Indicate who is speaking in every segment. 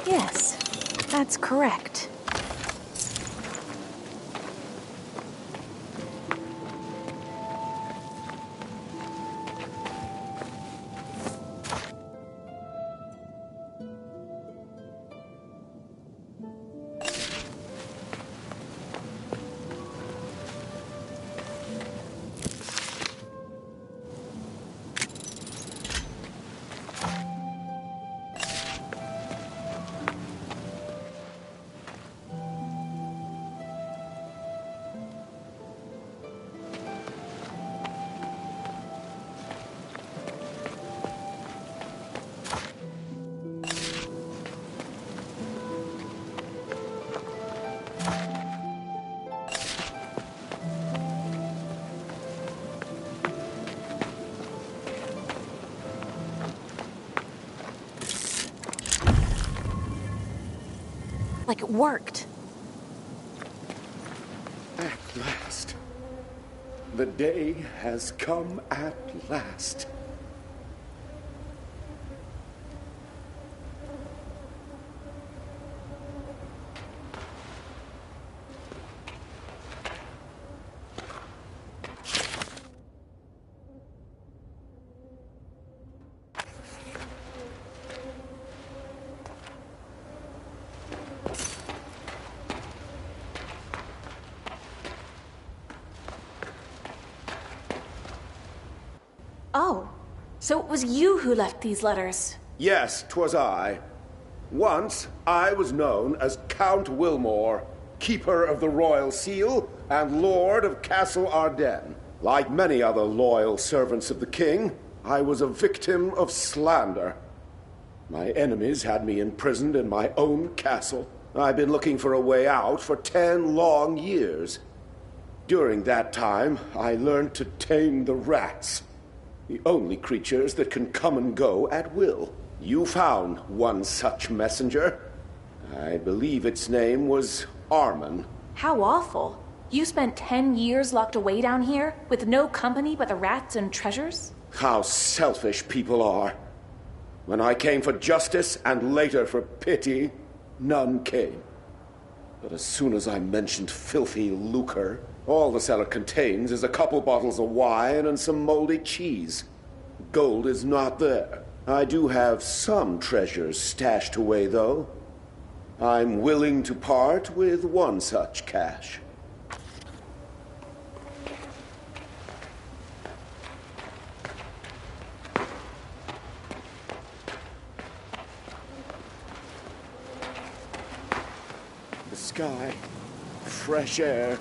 Speaker 1: Yes, that's correct. Like it worked.
Speaker 2: At last. The day has come at last.
Speaker 1: Oh, so it was you who left these letters?
Speaker 2: Yes, 'twas I. Once I was known as Count Wilmore, Keeper of the Royal Seal and Lord of Castle Ardennes. Like many other loyal servants of the king, I was a victim of slander. My enemies had me imprisoned in my own castle. I've been looking for a way out for 10 long years. During that time, I learned to tame the rats. The only creatures that can come and go at will. You found one such messenger. I believe its name was Armin.
Speaker 1: How awful. You spent 10 years locked away down here with no company but the rats and treasures?
Speaker 2: How selfish people are. When I came for justice and later for pity, none came. But as soon as I mentioned filthy lucre, all the cellar contains is a couple bottles of wine and some moldy cheese. Gold is not there. I do have some treasures stashed away, though. I'm willing to part with one such cache. The sky, fresh air.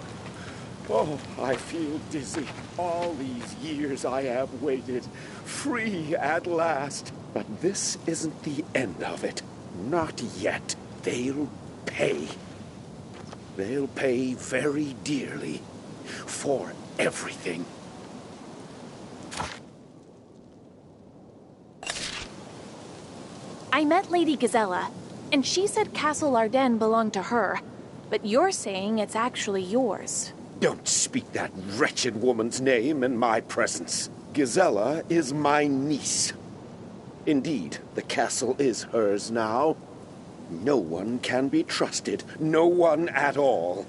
Speaker 2: Oh, I feel dizzy. All these years I have waited, free at last. But this isn't the end of it. Not yet. They'll pay. They'll pay very dearly for everything.
Speaker 1: I met Lady Gazella, And she said Castle Ardennes belonged to her. But you're saying it's actually yours.
Speaker 2: Don't speak that wretched woman's name in my presence. Gisela is my niece. Indeed, the castle is hers now. No one can be trusted. No one at all.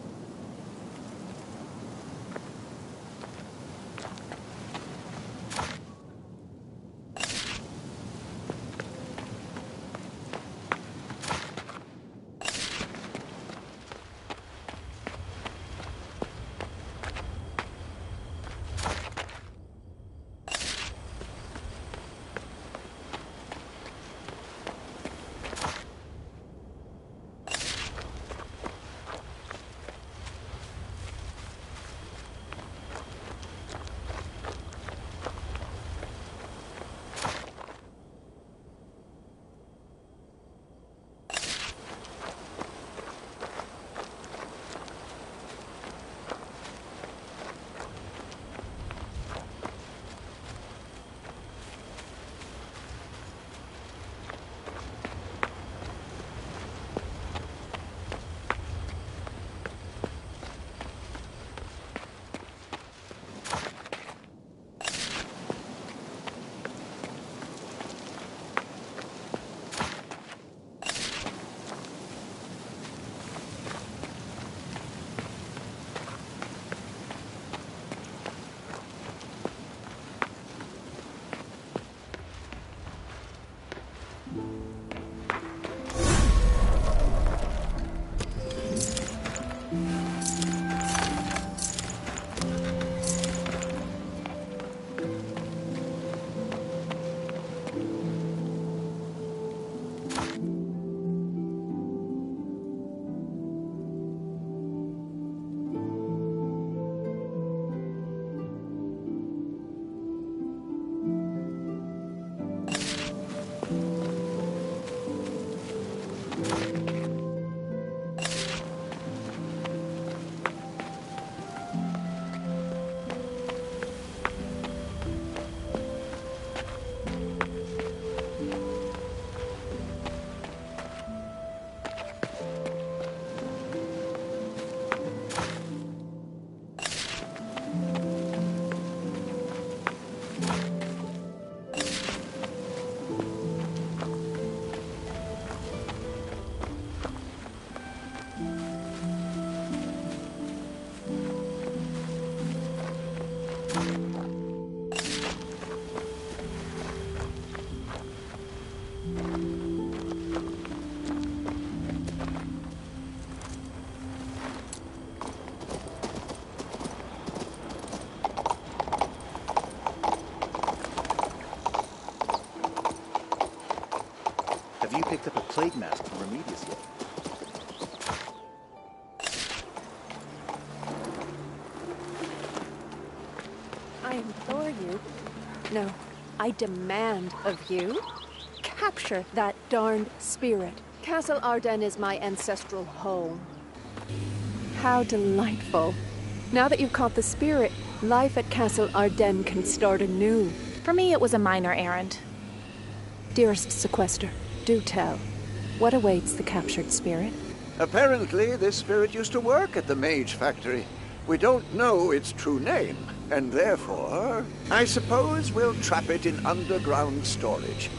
Speaker 3: Have you picked up a plague mask from Remedius yet?
Speaker 4: I implore you. No, I demand of you. Capture that darned spirit. Castle Ardennes is my ancestral home. How delightful. Now that you've caught the spirit, life at Castle Ardennes can start anew.
Speaker 1: For me, it was a minor errand.
Speaker 4: Dearest Sequester, do tell. What awaits the captured spirit?
Speaker 5: Apparently, this spirit used to work at the Mage Factory. We don't know its true name, and therefore, I suppose we'll trap it in underground storage.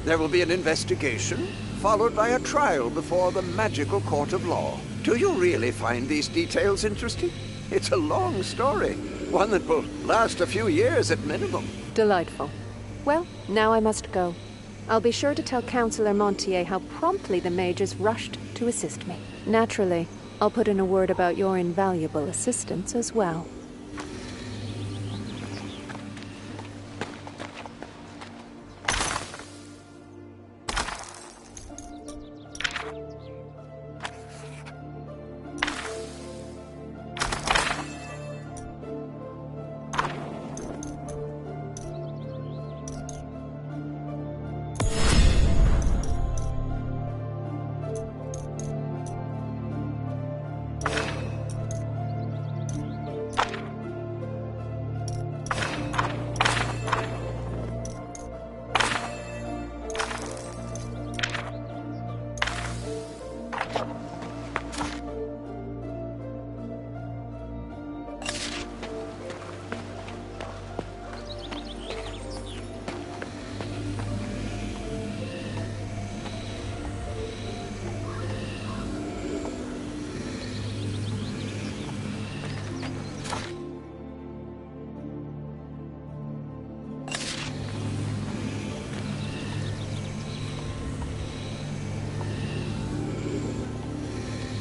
Speaker 5: There will be an investigation, followed by a trial before the magical court of law. Do you really find these details interesting? It's a long story, one that will last a few years at minimum.
Speaker 4: Delightful. Well, now I must go. I'll be sure to tell Councillor Montier how promptly the mages rushed to assist me. Naturally, I'll put in a word about your invaluable assistance as well.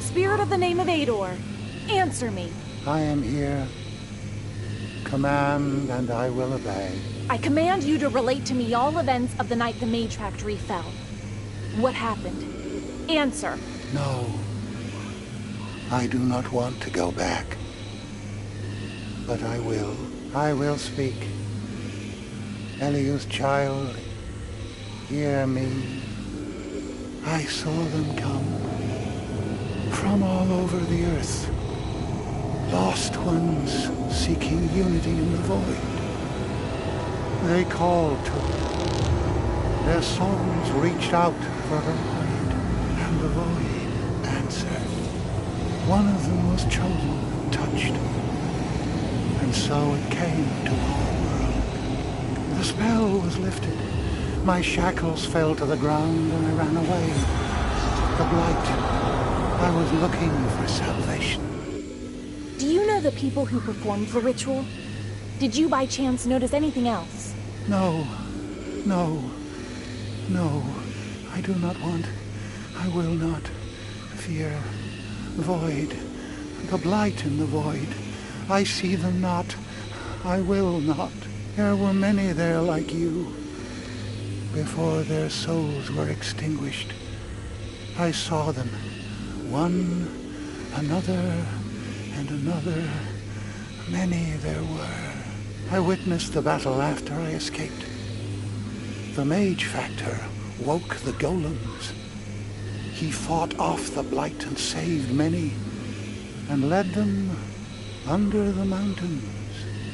Speaker 1: spirit of the name of Ador, answer me.
Speaker 6: I am here. Command, and I will obey.
Speaker 1: I command you to relate to me all events of the night the Mage Factory fell. What happened? Answer.
Speaker 6: No. I do not want to go back. But I will. I will speak. Eliu's child, hear me. I saw them come from all over the earth. Lost ones seeking unity in the void. They called to it. Their songs reached out for the void, and the void answered. One of them was chosen, touched, and so it came to our world. The spell was lifted. My shackles fell to the ground, and I ran away. The blight. I was looking for salvation.
Speaker 1: Do you know the people who performed the ritual? Did you by chance notice anything else?
Speaker 6: No. No. No. I do not want. I will not. Fear. Void. The blight in the void. I see them not. I will not. There were many there like you. Before their souls were extinguished, I saw them. One, another, and another. Many there were. I witnessed the battle after I escaped. The Mage Factor woke the golems. He fought off the blight and saved many, and led them under the mountains.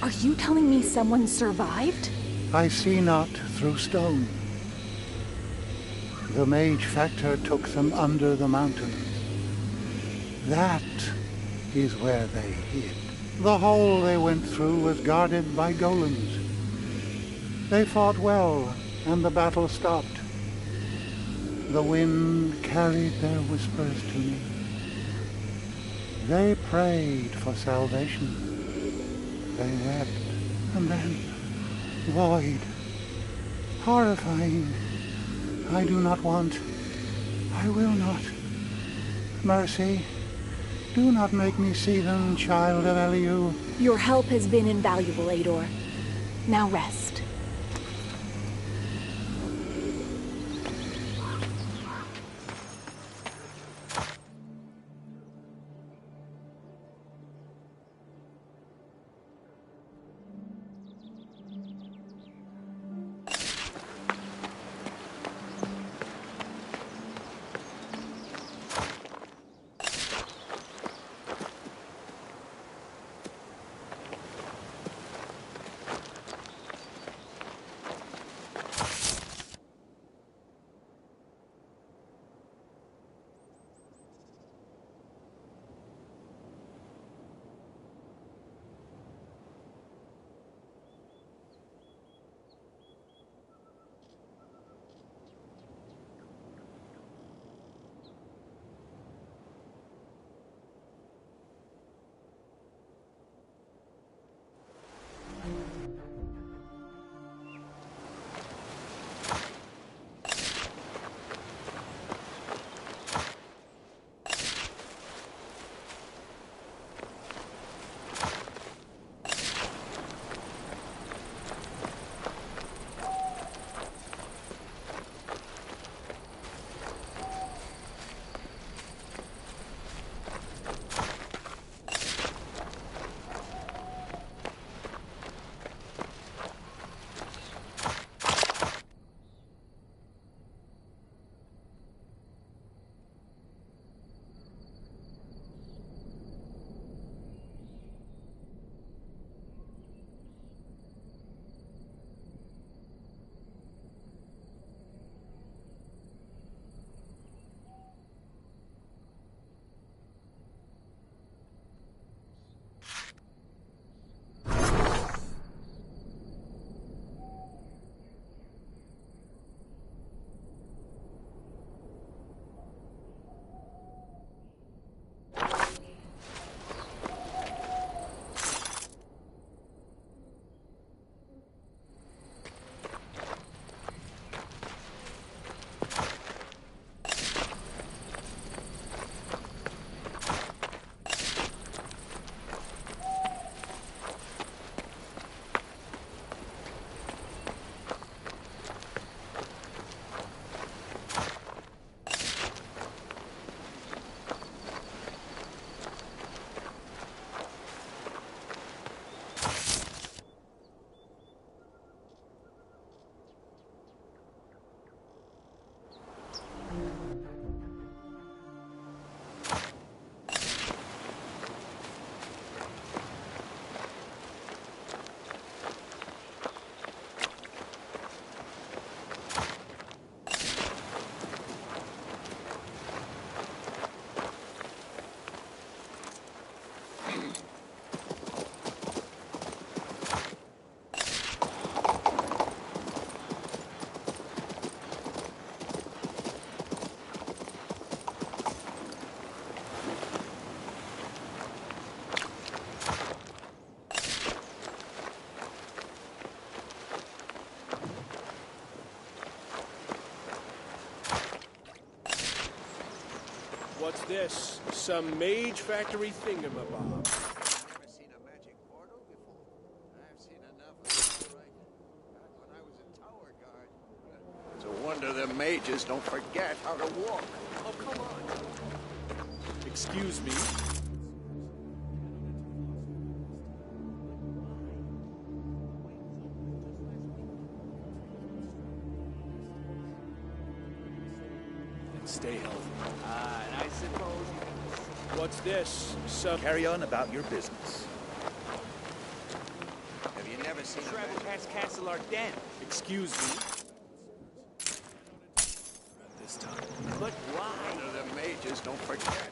Speaker 1: Are you telling me someone survived?
Speaker 6: I see not through stone. The Mage Factor took them under the mountains. That is where they hid. The hole they went through was guarded by golems. They fought well, and the battle stopped. The wind carried their whispers to me. They prayed for salvation. They wept, and then void. Horrifying. I do not want. I will not. Mercy. Do not make me see them, child of Eliu.
Speaker 1: Your help has been invaluable, Ador. Now rest.
Speaker 7: What's this? Some mage factory thingamabob.
Speaker 5: Never seen a magic portal before. I've seen enough of it, all right. Back when I was a tower guard. It's a wonder them mages don't forget how to walk. Oh, come on.
Speaker 7: Excuse me? And stay healthy.
Speaker 3: And I suppose
Speaker 7: What's this? Some...
Speaker 3: carry on about your business.
Speaker 5: Have you never seen a
Speaker 3: Travel
Speaker 5: magic
Speaker 3: past Castle Ardennes.
Speaker 7: Excuse me? This time.
Speaker 3: But why?
Speaker 5: wonder them mages don't forget?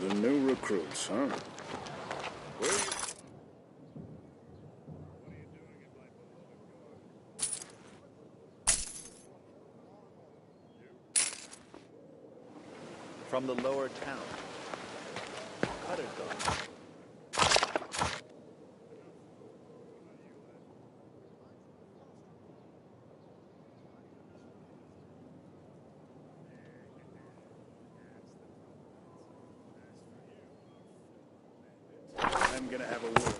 Speaker 6: The new recruits, huh?
Speaker 7: Where are you?
Speaker 3: From the lower town. Cutter dog.
Speaker 6: I'm gonna have a word.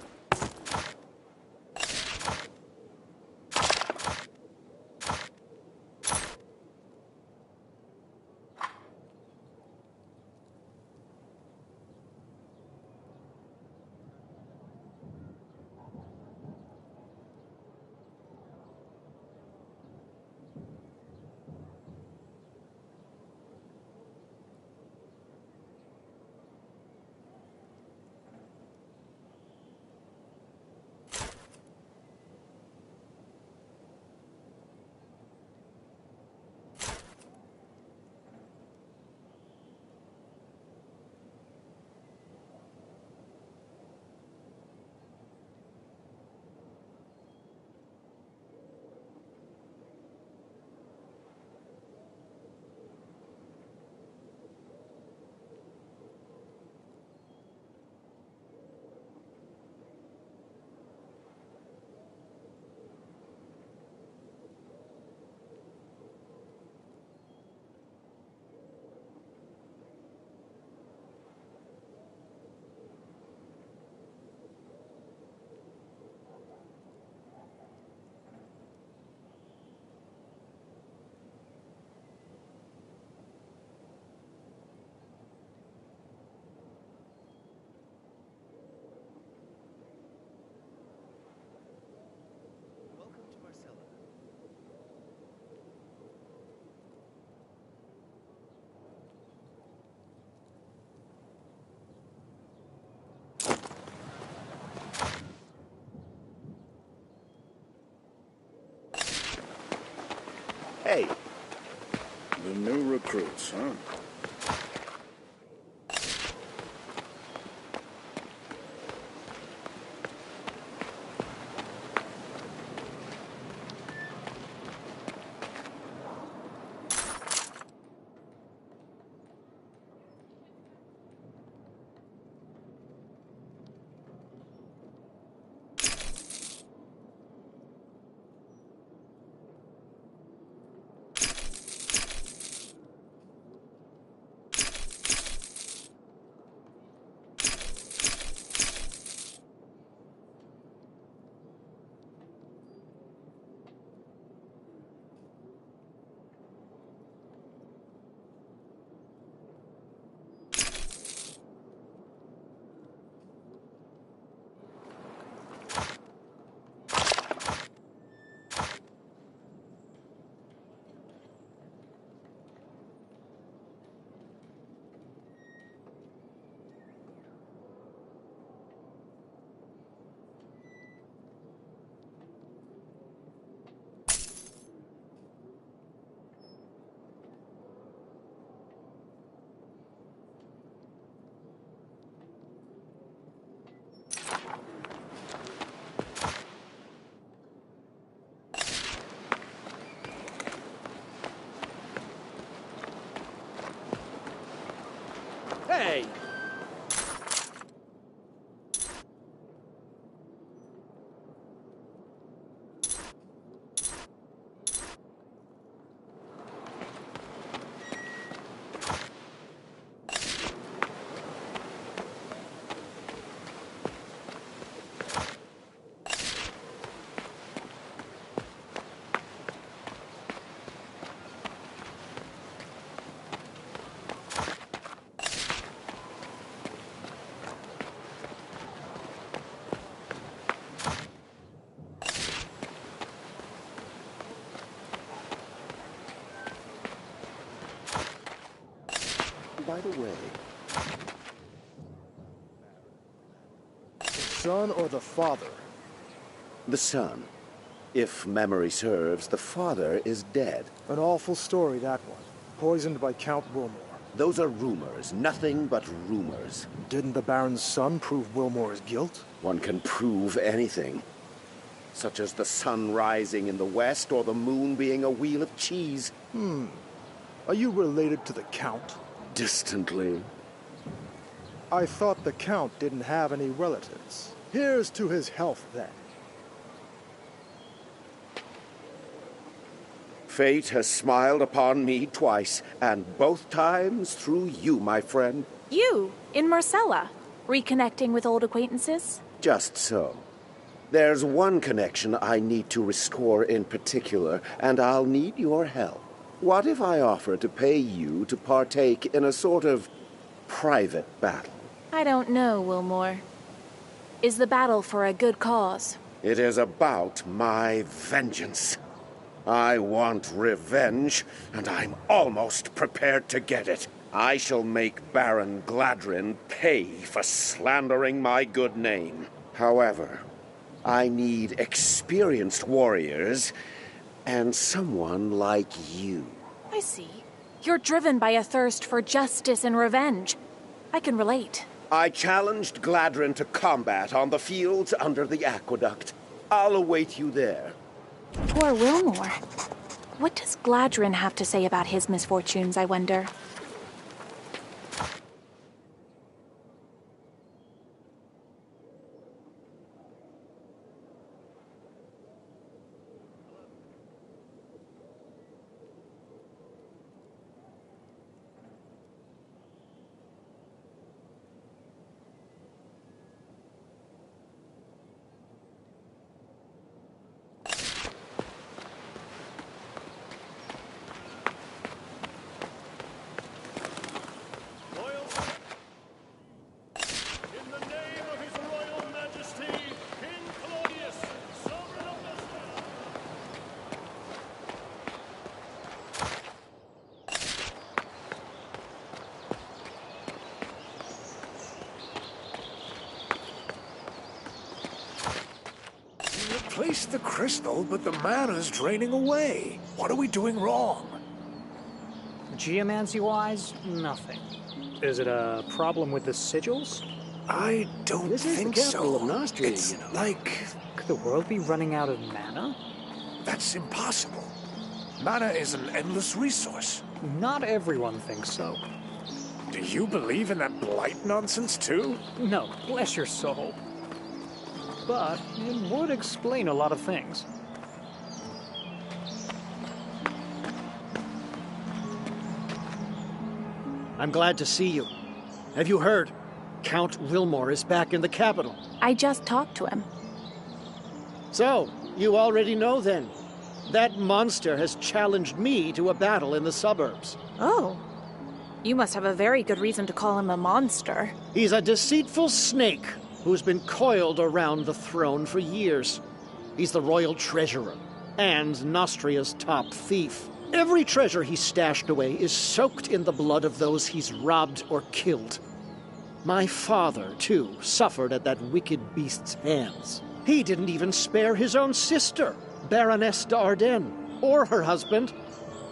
Speaker 2: Hey,
Speaker 3: The new recruits, huh?
Speaker 7: Hey!
Speaker 2: by the way,
Speaker 8: The son or the father?
Speaker 2: the son. If memory serves, the father is dead.
Speaker 8: An awful story, that one. Poisoned by Count Wilmore.
Speaker 2: Those are rumors, nothing but rumors.
Speaker 8: Didn't the Baron's son prove Wilmore's guilt?
Speaker 2: One can prove anything, such as the sun rising in the west or the moon being a wheel of cheese.
Speaker 8: Are you related to the Count?
Speaker 2: Distantly.
Speaker 8: I thought the Count didn't have any relatives. Here's to his health, then.
Speaker 2: Fate has smiled upon me twice, and both times through you, my friend.
Speaker 1: You, in Marcella, reconnecting with old acquaintances?
Speaker 2: Just so. There's one connection I need to restore in particular, and I'll need your help. What if I offer to pay you to partake in a sort of private battle?
Speaker 1: I don't know, Wilmore. Is the battle for a good cause?
Speaker 2: It is about my vengeance. I want revenge, and I'm almost prepared to get it. I shall make Baron Gladrin pay for slandering my good name. However, I need experienced warriors and someone like you.
Speaker 1: I see. You're driven by a thirst for justice and revenge. I can relate.
Speaker 2: I challenged Gladrin to combat on the fields under the aqueduct. I'll await you there.
Speaker 1: Poor Wilmore. What does Gladrin have to say about his misfortunes, I wonder?
Speaker 9: placed the crystal, but the mana's draining away. What are we doing wrong?
Speaker 10: Geomancy-wise, nothing. Is it a problem with the sigils?
Speaker 9: I don't
Speaker 11: This is the
Speaker 9: think
Speaker 11: capital
Speaker 9: so.
Speaker 11: of Nostria,
Speaker 9: It's
Speaker 11: you know.
Speaker 9: like...
Speaker 10: Could the world be running out of mana?
Speaker 9: That's impossible. Mana is an endless resource.
Speaker 10: Not everyone thinks so.
Speaker 9: Do you believe in that blight nonsense, too?
Speaker 10: No, bless your soul. But it would explain a lot of things.
Speaker 11: I'm glad to see you. Have you heard? Count Wilmore is back in the capital.
Speaker 1: I just talked to him.
Speaker 11: So, you already know then. That monster has challenged me to a battle in the suburbs.
Speaker 1: Oh. You must have a very good reason to call him a monster.
Speaker 11: He's a deceitful snake who's been coiled around the throne for years. He's the royal treasurer and Nostria's top thief. Every treasure he's stashed away is soaked in the blood of those he's robbed or killed. My father, too, suffered at that wicked beast's hands. He didn't even spare his own sister, Baroness d'Ardennes, or her husband.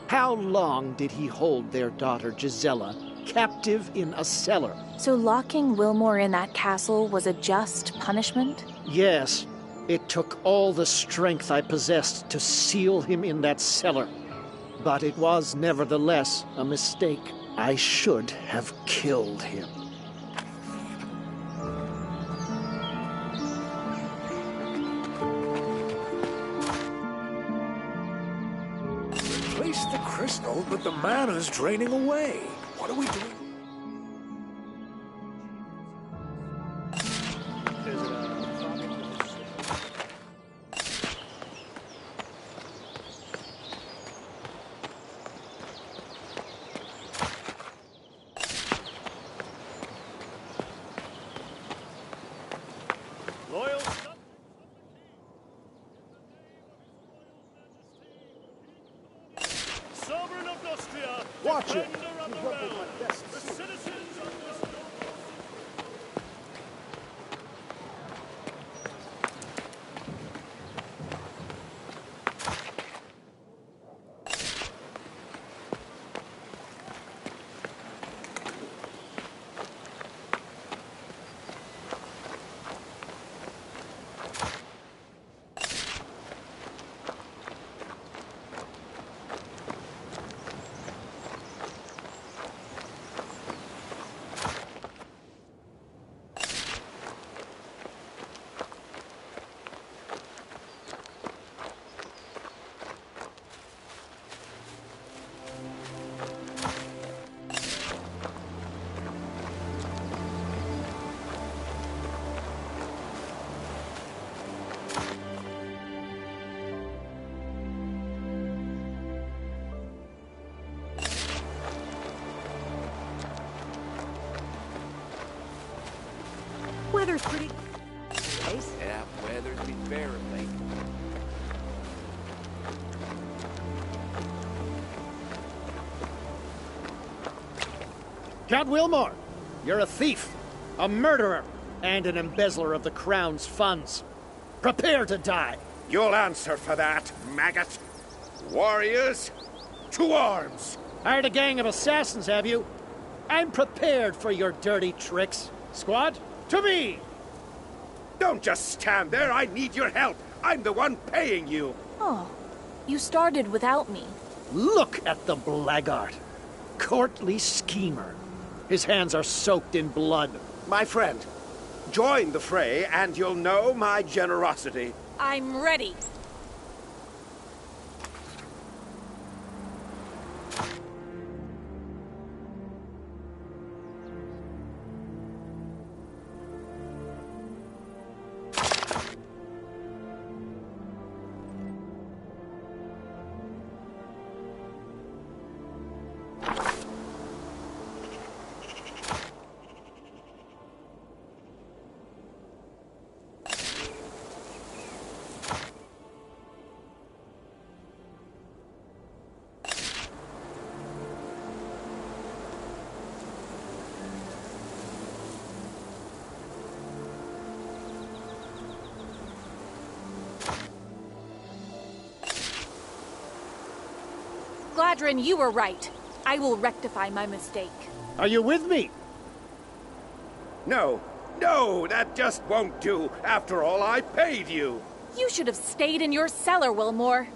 Speaker 11: How long did he hold their daughter Gisela captive in a cellar?
Speaker 1: So locking Wilmore in that castle was a just punishment?
Speaker 11: Yes. It took all the strength I possessed to seal him in that cellar. But it was nevertheless a mistake. I should have killed him.
Speaker 9: Place the crystal, but the mana's draining away. What are we doing?
Speaker 10: Is it a problem with the sigils?
Speaker 7: Loyal Sovereign of Nostria,
Speaker 8: Watch it.
Speaker 7: defender of the
Speaker 8: You've ruffled
Speaker 7: realm,
Speaker 8: my feathers.
Speaker 7: the citizens of this
Speaker 4: Weather's pretty...
Speaker 3: Yeah, weather's been fair of late.
Speaker 11: Count Wilmore, you're a thief, a murderer, and an embezzler of the crown's funds. Prepare to die.
Speaker 2: You'll answer for that, maggot. Warriors, to arms!
Speaker 11: Hired a gang of assassins, have you? I'm prepared for your dirty tricks. Squad, to me!
Speaker 2: Don't just stand there. I need your help. I'm the one paying you.
Speaker 1: Oh, you started without me.
Speaker 11: Look at the blackguard. Courtly schemer. His hands are soaked in blood.
Speaker 2: My friend, join the fray and you'll know my generosity.
Speaker 1: I'm ready. Gladrin, you were right. I will rectify my mistake.
Speaker 11: Are you with me?
Speaker 2: No, no, that just won't do. After all, I paid you.
Speaker 1: You should have stayed in your cellar, Wilmore.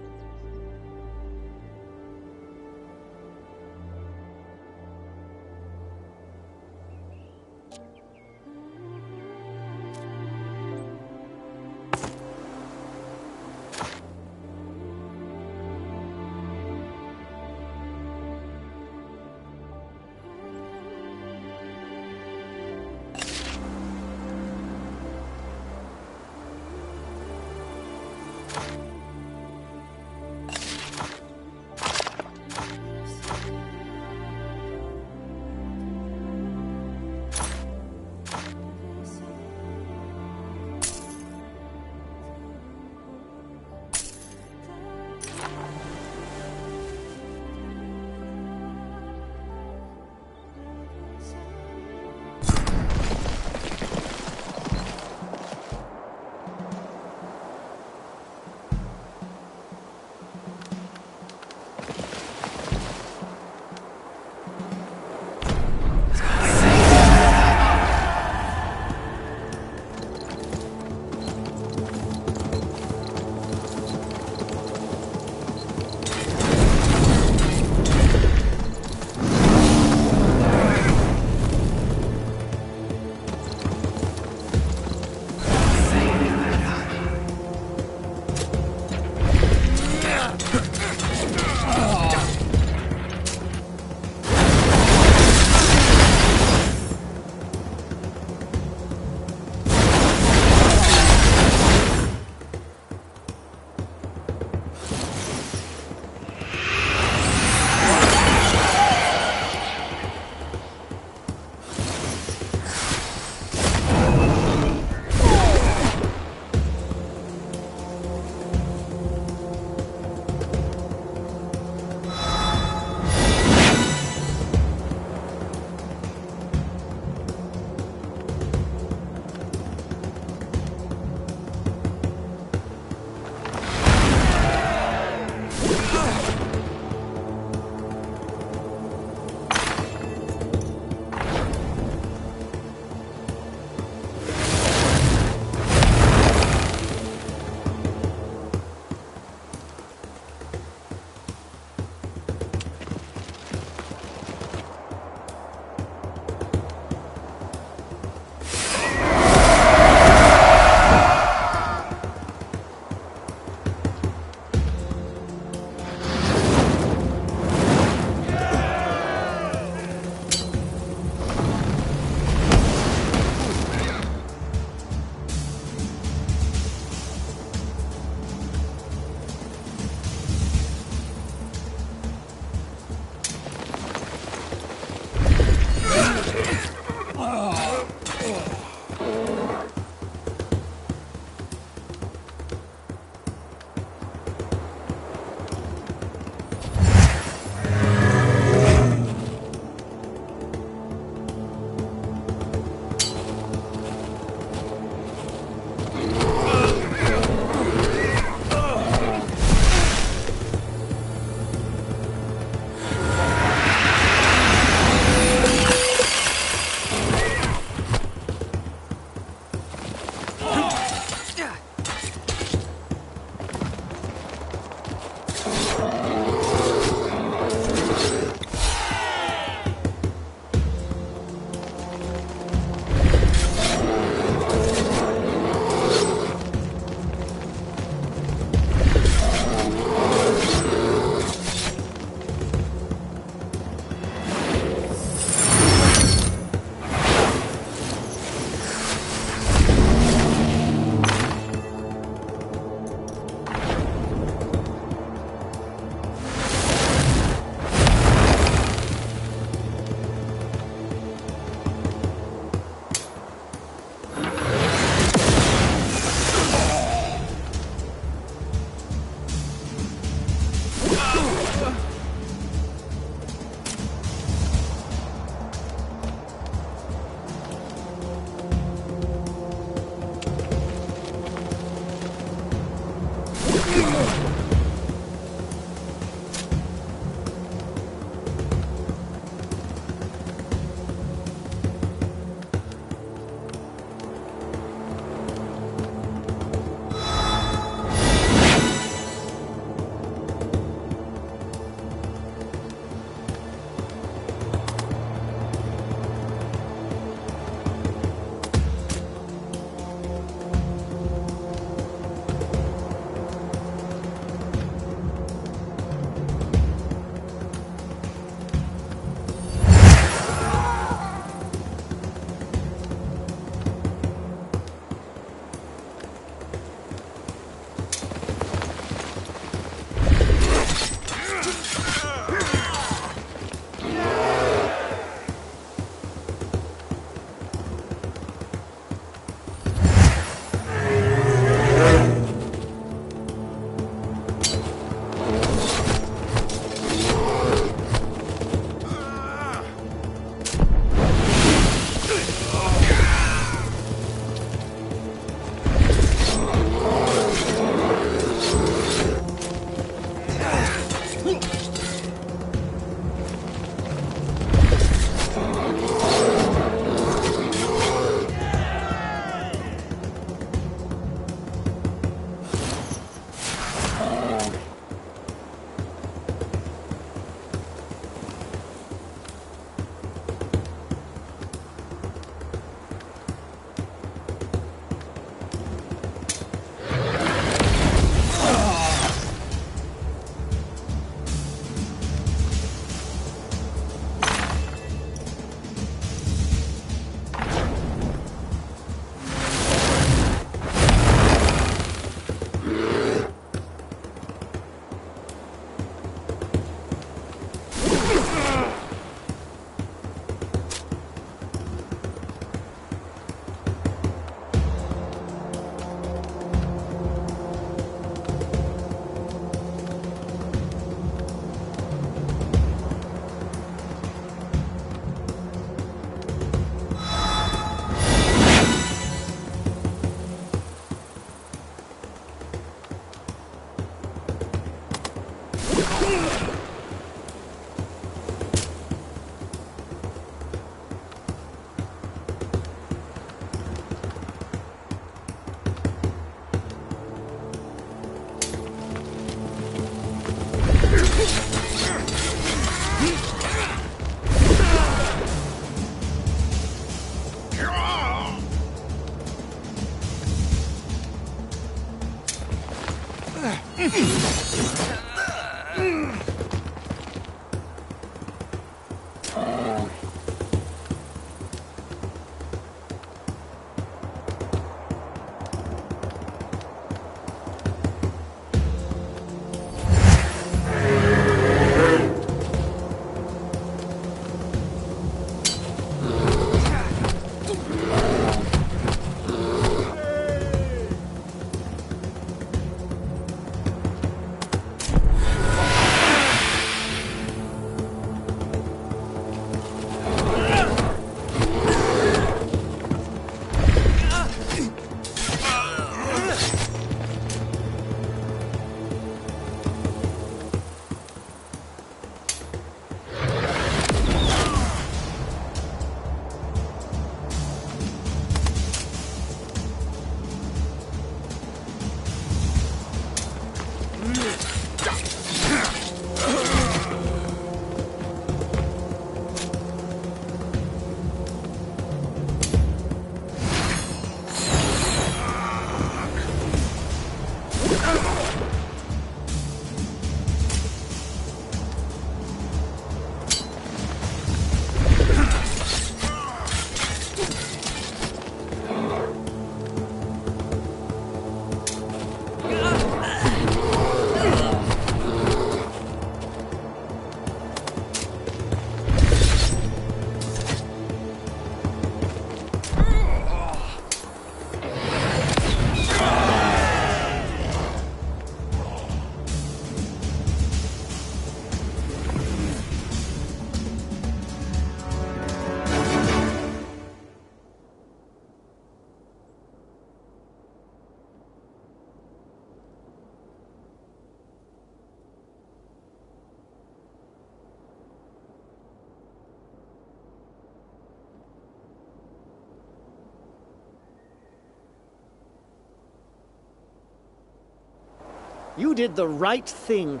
Speaker 11: You did the right thing,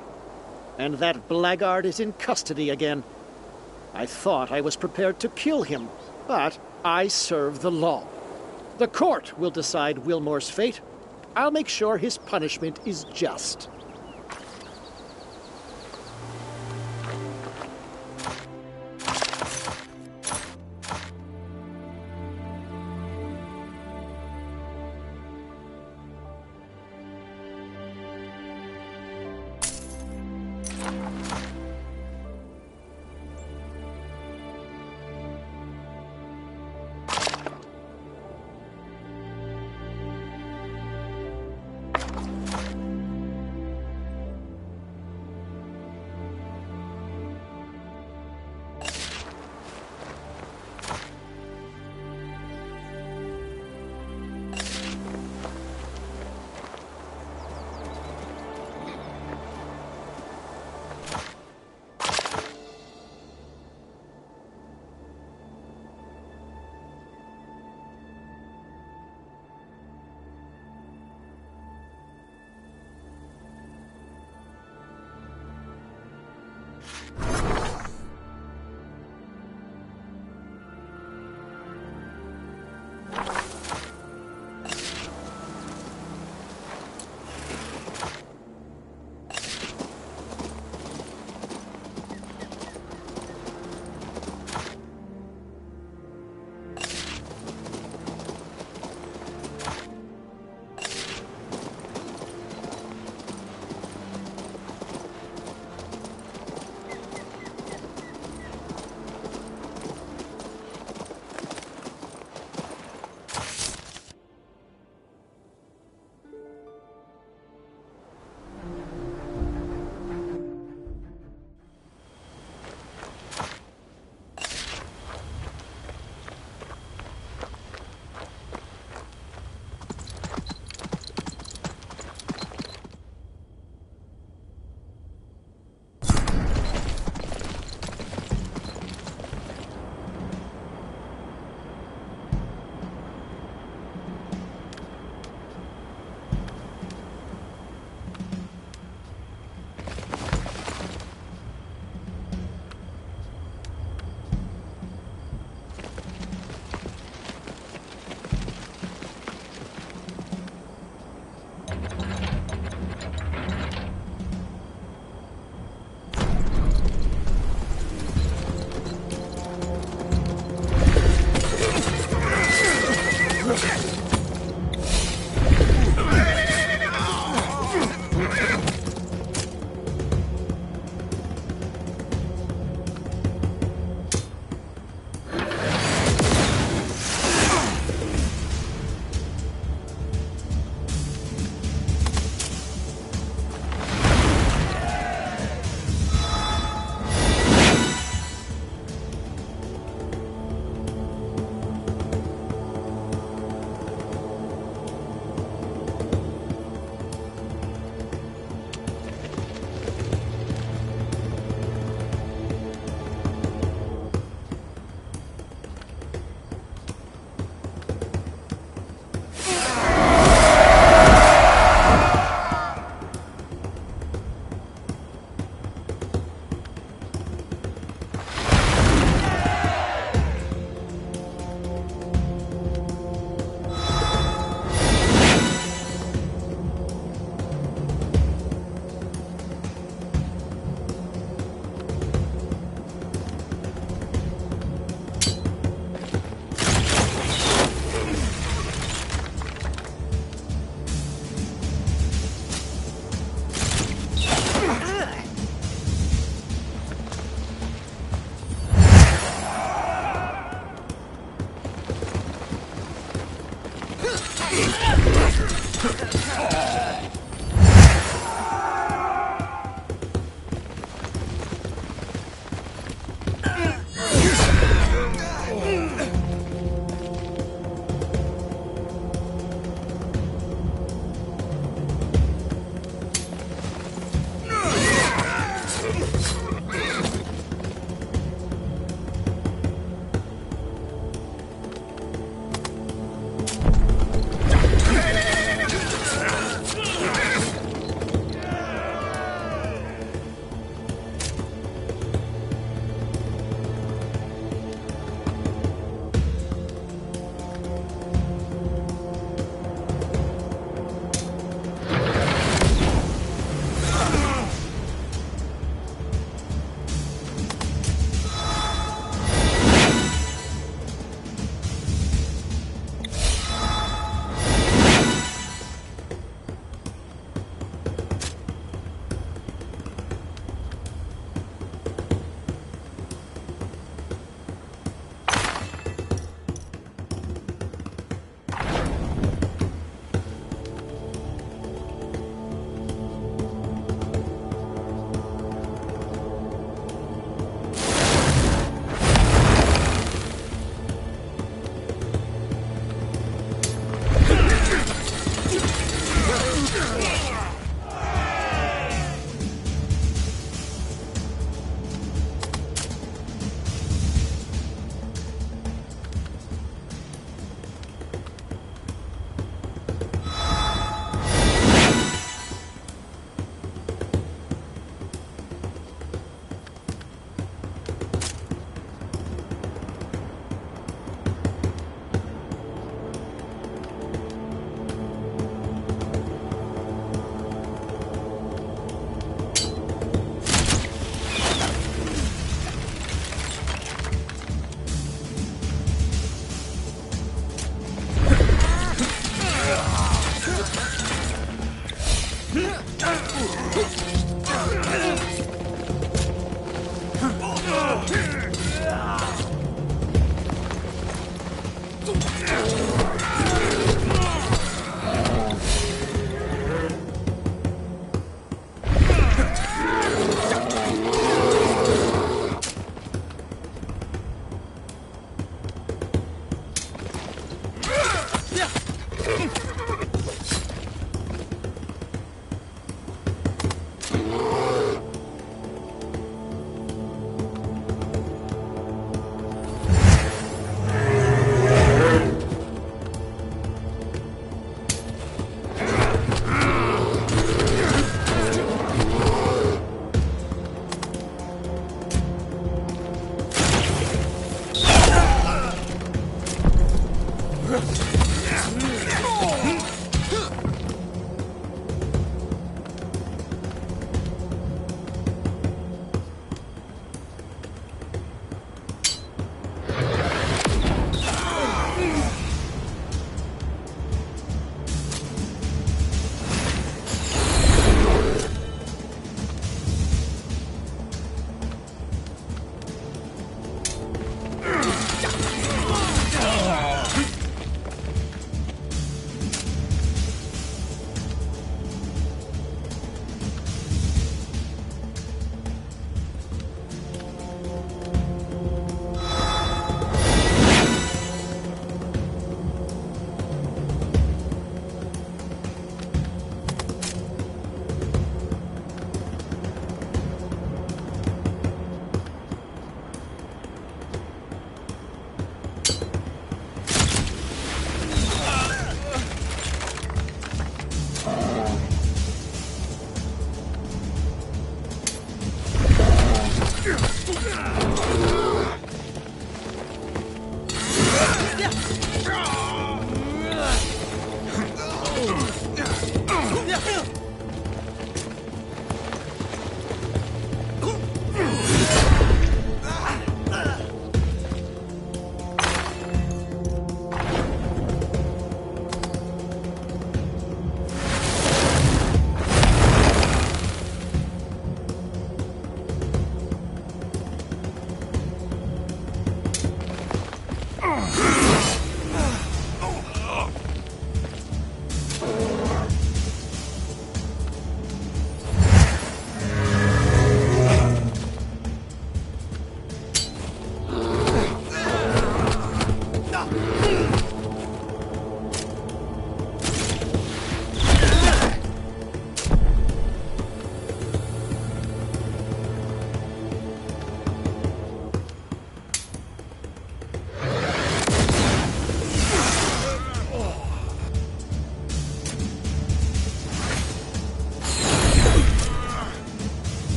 Speaker 11: and that blackguard is in custody again. I thought I was prepared to kill him, but I serve the law. The court will decide Wilmore's fate. I'll make sure his punishment is just.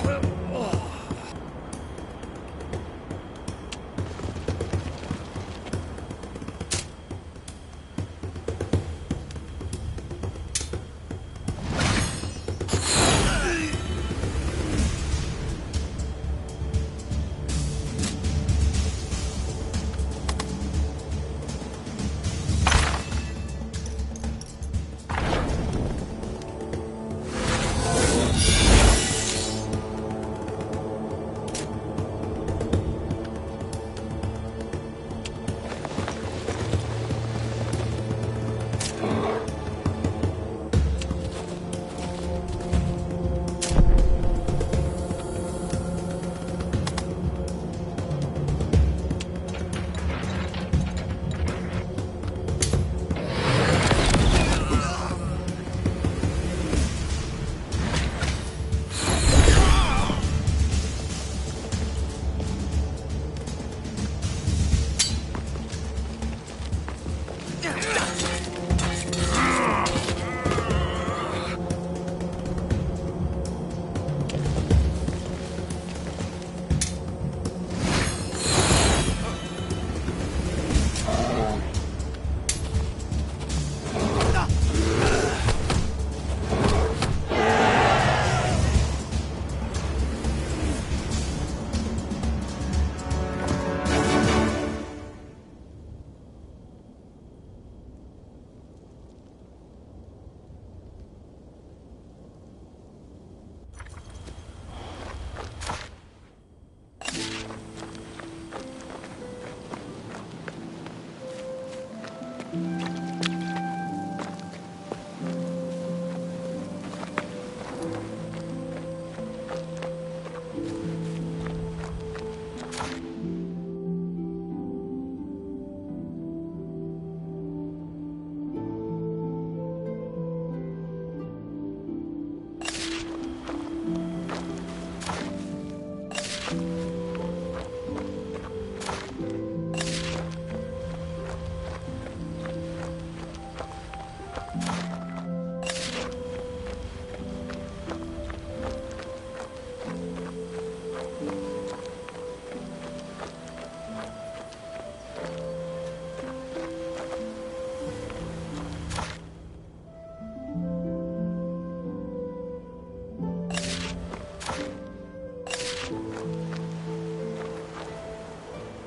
Speaker 9: Well,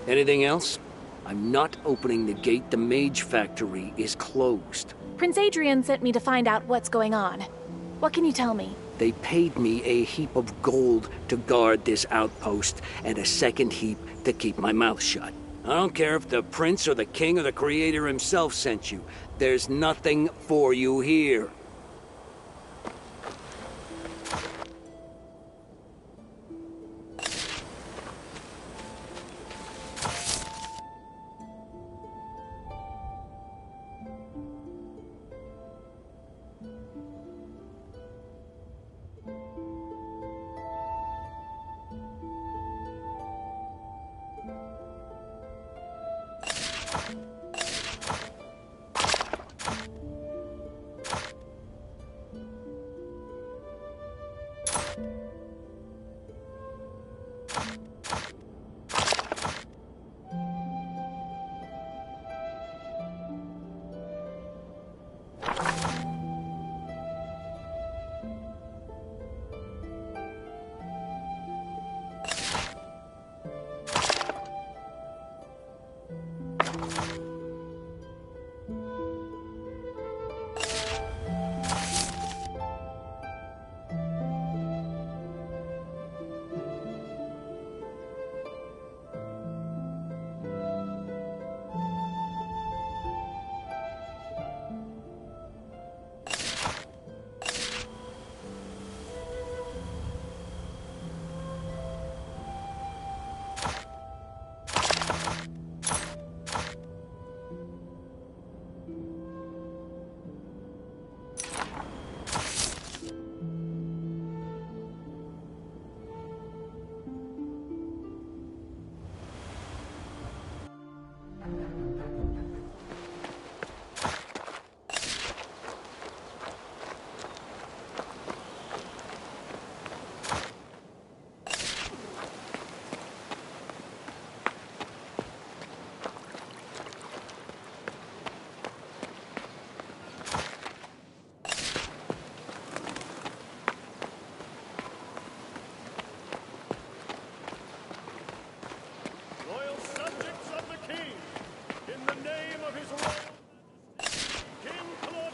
Speaker 12: Anything else? I'm not opening the gate. The Mage Factory is closed.
Speaker 1: Prince Adrian sent me to find out what's going on. What can you tell me?
Speaker 12: They paid me a heap of gold to guard this outpost, and a second heap to keep my mouth shut. I don't care if the prince or the king or the creator himself sent you. There's nothing for you here.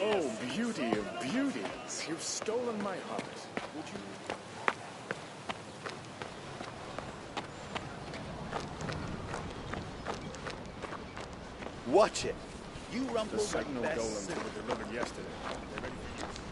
Speaker 9: Oh, beauty of beauties, you've stolen my heart. Would you...
Speaker 3: Watch it. You
Speaker 9: The
Speaker 3: rumpled the
Speaker 9: signal
Speaker 3: best
Speaker 9: golems
Speaker 3: city.
Speaker 9: were delivered yesterday. They're ready for use.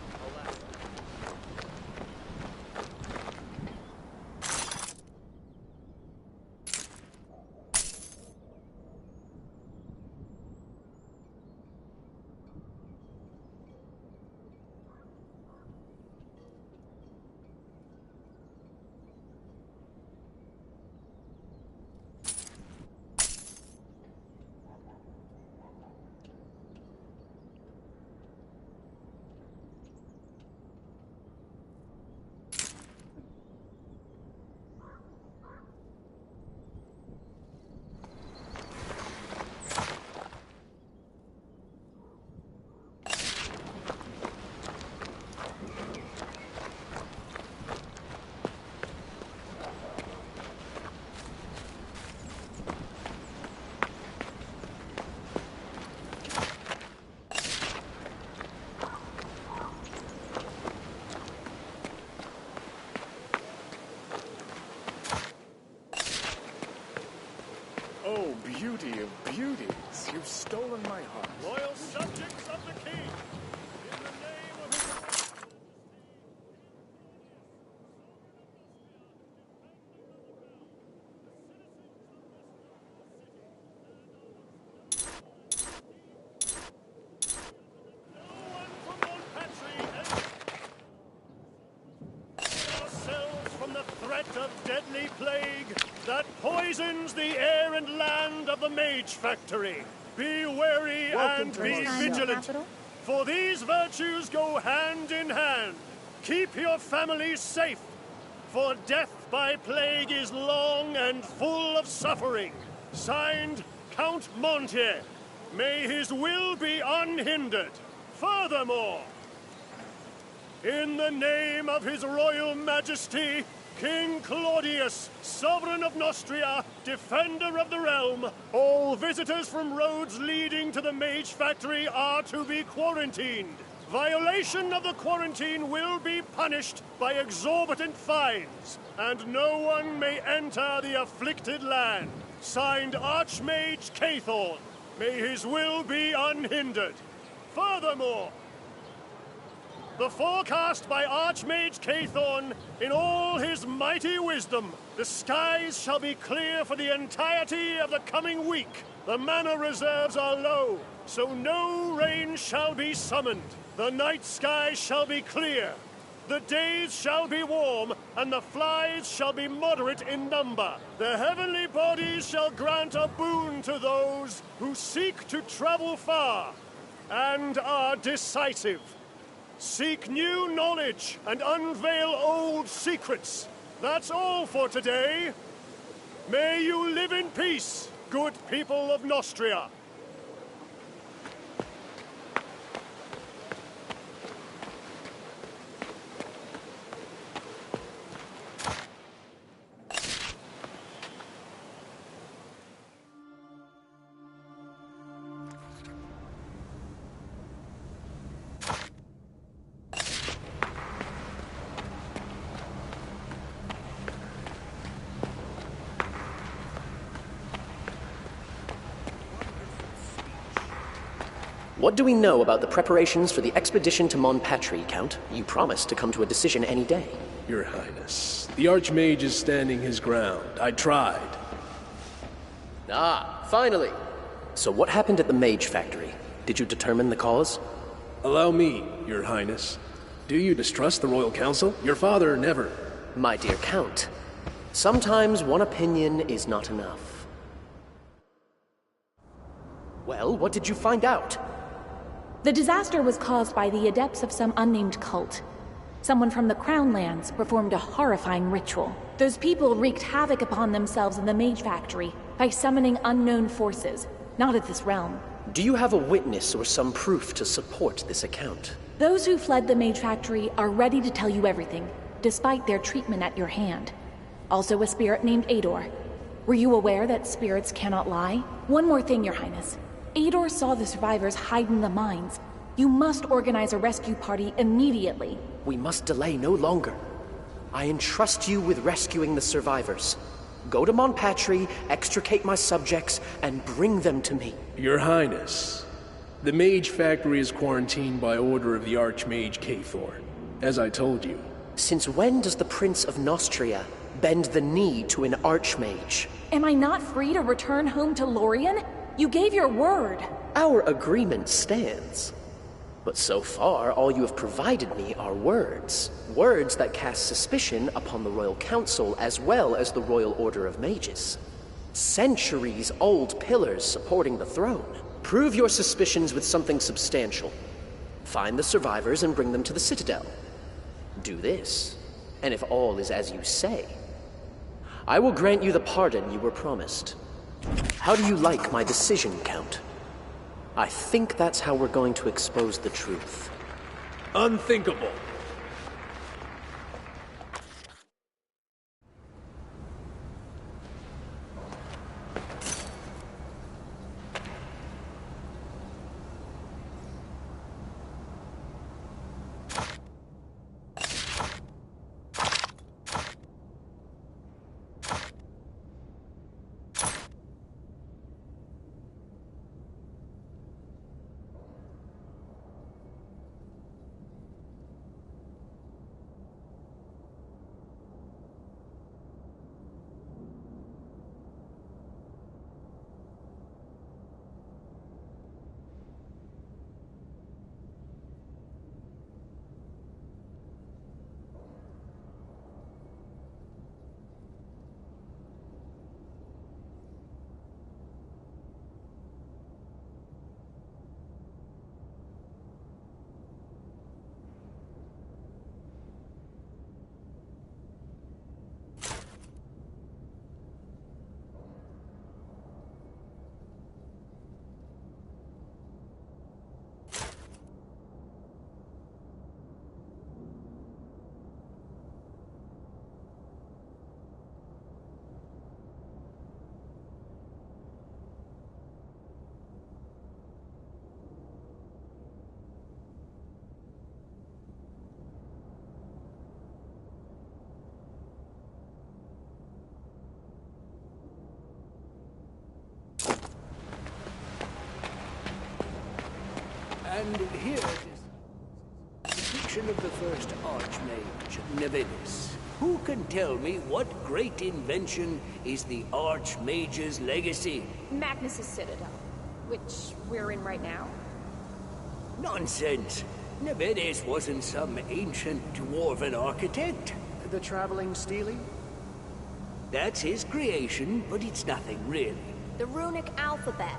Speaker 13: deadly plague that poisons the air and land of the Mage Factory. Be wary and be vigilant, for these virtues go hand in hand. Keep your families safe, for death by plague is long and full of suffering. Signed, Count Montier. May his will be unhindered. Furthermore, in the name of His Royal Majesty, King Claudius, Sovereign of Nostria, Defender of the Realm, all visitors from roads leading to the Mage Factory are to be quarantined. Violation of the quarantine will be punished by exorbitant fines, and no one may enter the afflicted land. Signed, Archmage Cathorn. May his will be unhindered. Furthermore, the forecast by Archmage Cathorn, in all his mighty wisdom, the skies shall be clear for the entirety of the coming week. The mana reserves are low, so no rain shall be summoned. The night sky shall be clear. The days shall be warm, and the flies shall be moderate in number. The heavenly bodies shall grant a boon to those who seek to travel far and are decisive. Seek new knowledge and unveil old secrets. That's all for today. May you live in peace, good people of Nostria.
Speaker 14: What do we know about the preparations for the expedition to Monpatry, Count? You promised to come to a decision any day.
Speaker 7: Your Highness, the Archmage is standing his ground. I tried.
Speaker 14: Ah, finally! So what happened at the Mage Factory? Did you determine the cause?
Speaker 7: Allow me, Your Highness. Do you distrust the Royal Council? Your father never...
Speaker 14: My dear Count, sometimes one opinion is not enough. Well, what did you find out?
Speaker 1: The disaster was caused by the adepts of some unnamed cult. Someone from the Crown Lands performed a horrifying ritual. Those people wreaked havoc upon themselves in the Mage Factory by summoning unknown forces, not of this realm.
Speaker 14: Do you have a witness or some proof to support this account?
Speaker 1: Those who fled the Mage Factory are ready to tell you everything, despite their treatment at your hand. Also a spirit named Ador. Were you aware that spirits cannot lie? One more thing, Your Highness. Ador saw the survivors hide in the mines. You must organize a rescue party immediately.
Speaker 14: We must delay no longer. I entrust you with rescuing the survivors. Go to Monpatry, extricate my subjects, and bring them to me.
Speaker 7: Your Highness, the Mage Factory is quarantined by order of the Archmage Cathorn, as I told you.
Speaker 14: Since when does the Prince of Nostria bend the knee to an Archmage?
Speaker 1: Am I not free to return home to Lorien? You gave your word.
Speaker 14: Our agreement stands. But so far, all you have provided me are words. Words that cast suspicion upon the Royal Council as well as the Royal Order of Mages. Centuries-old pillars supporting the throne. Prove your suspicions with something substantial. Find the survivors and bring them to the Citadel. Do this, and if all is as you say, I will grant you the pardon you were promised. How do you like my decision, Count? I think that's how we're going to expose the truth.
Speaker 7: Unthinkable.
Speaker 12: And here is a depiction of the first Archmage, Nevedis. Who can tell me what great invention is the Archmage's legacy?
Speaker 15: Magnus's Citadel, which we're in right now.
Speaker 12: Nonsense. Nevedis wasn't some ancient dwarven architect.
Speaker 10: The traveling Steely?
Speaker 12: That's his creation, but it's nothing really.
Speaker 15: The runic alphabet.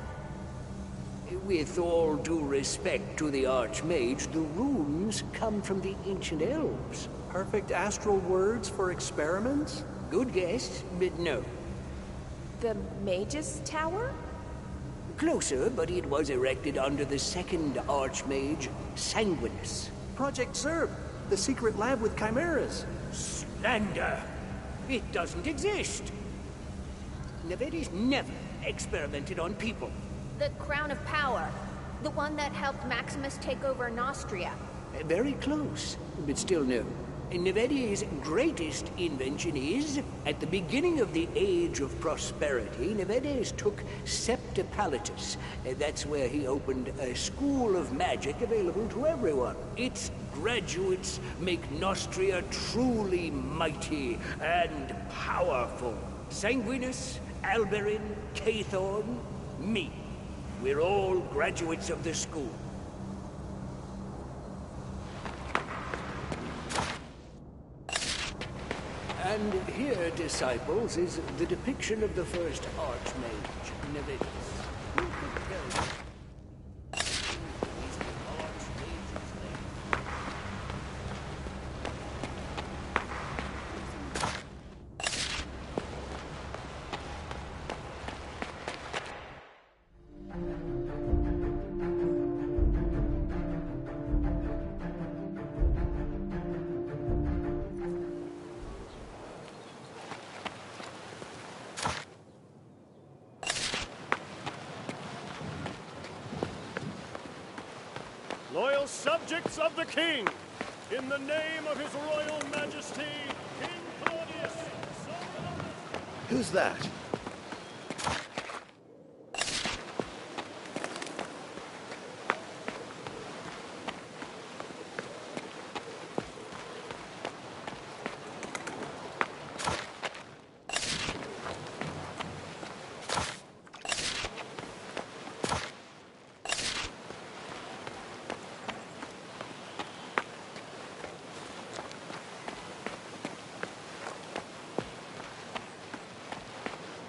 Speaker 12: With all due respect to the Archmage, the runes come from the ancient elves.
Speaker 10: Perfect astral words for experiments?
Speaker 12: Good guess, but no.
Speaker 15: The Mage's Tower?
Speaker 12: Closer, but it was erected under the second Archmage, Sanguinus.
Speaker 10: Project Zerb, the secret lab with chimeras.
Speaker 12: Slander! It doesn't exist. Nevedis never experimented on people.
Speaker 15: The Crown of Power. The one that helped Maximus take over Nostria.
Speaker 12: Very close, but still no. Nevedis' greatest invention is, at the beginning of the Age of Prosperity, Nevedis took Septipalitus. That's where he opened a school of magic available to everyone. Its graduates make Nostria truly mighty and powerful. Sanguinus, Alberin, Cathorn, me. We're all graduates of the school. And here, disciples, is the depiction of the first Archmage, Nevedis. Who could tell me?
Speaker 13: Loyal subjects of the king, in the name of his royal majesty, King Claudius.
Speaker 5: Who's that?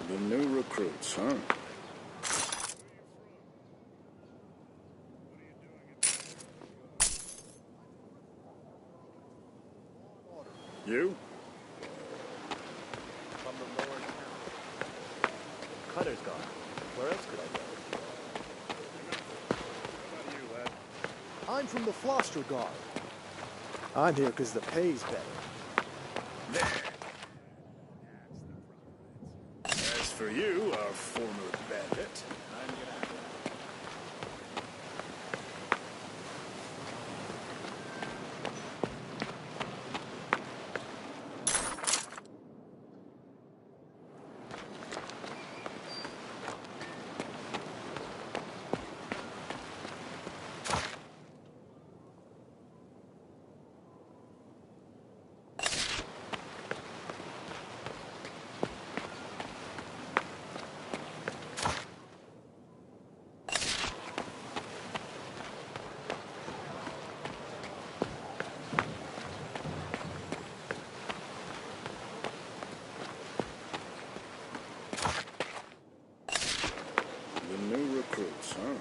Speaker 9: The new recruits, huh? You?
Speaker 3: From the lower town. Cutter's gone. Where else could I go?
Speaker 8: How about you, lad? I'm from the Floster Guard. I'm here because the pay's better.
Speaker 9: There. As for you, our former bandit, I'm gonna have to... The new recruits, huh?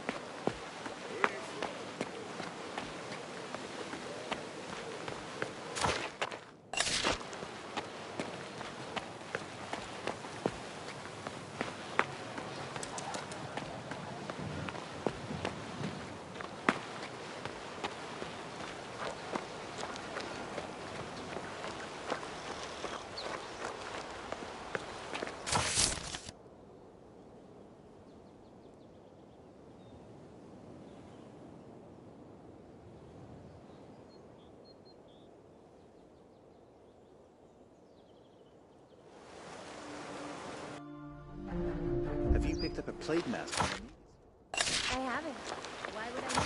Speaker 3: Have you picked up a plague mask?
Speaker 15: I haven't. Why would I?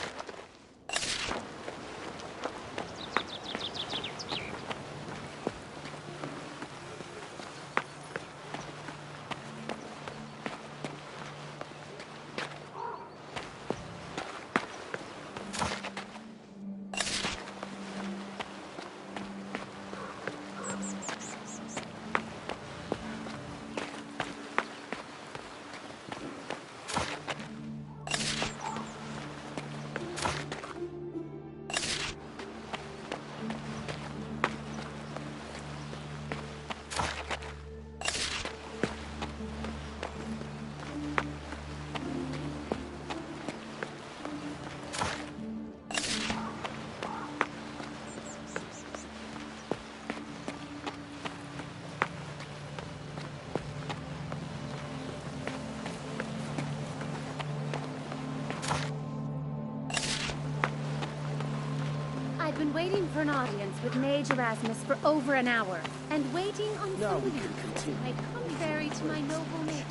Speaker 16: been waiting for an audience with Mage Erasmus for over an hour, and waiting on someone else might contrary to my noble nature.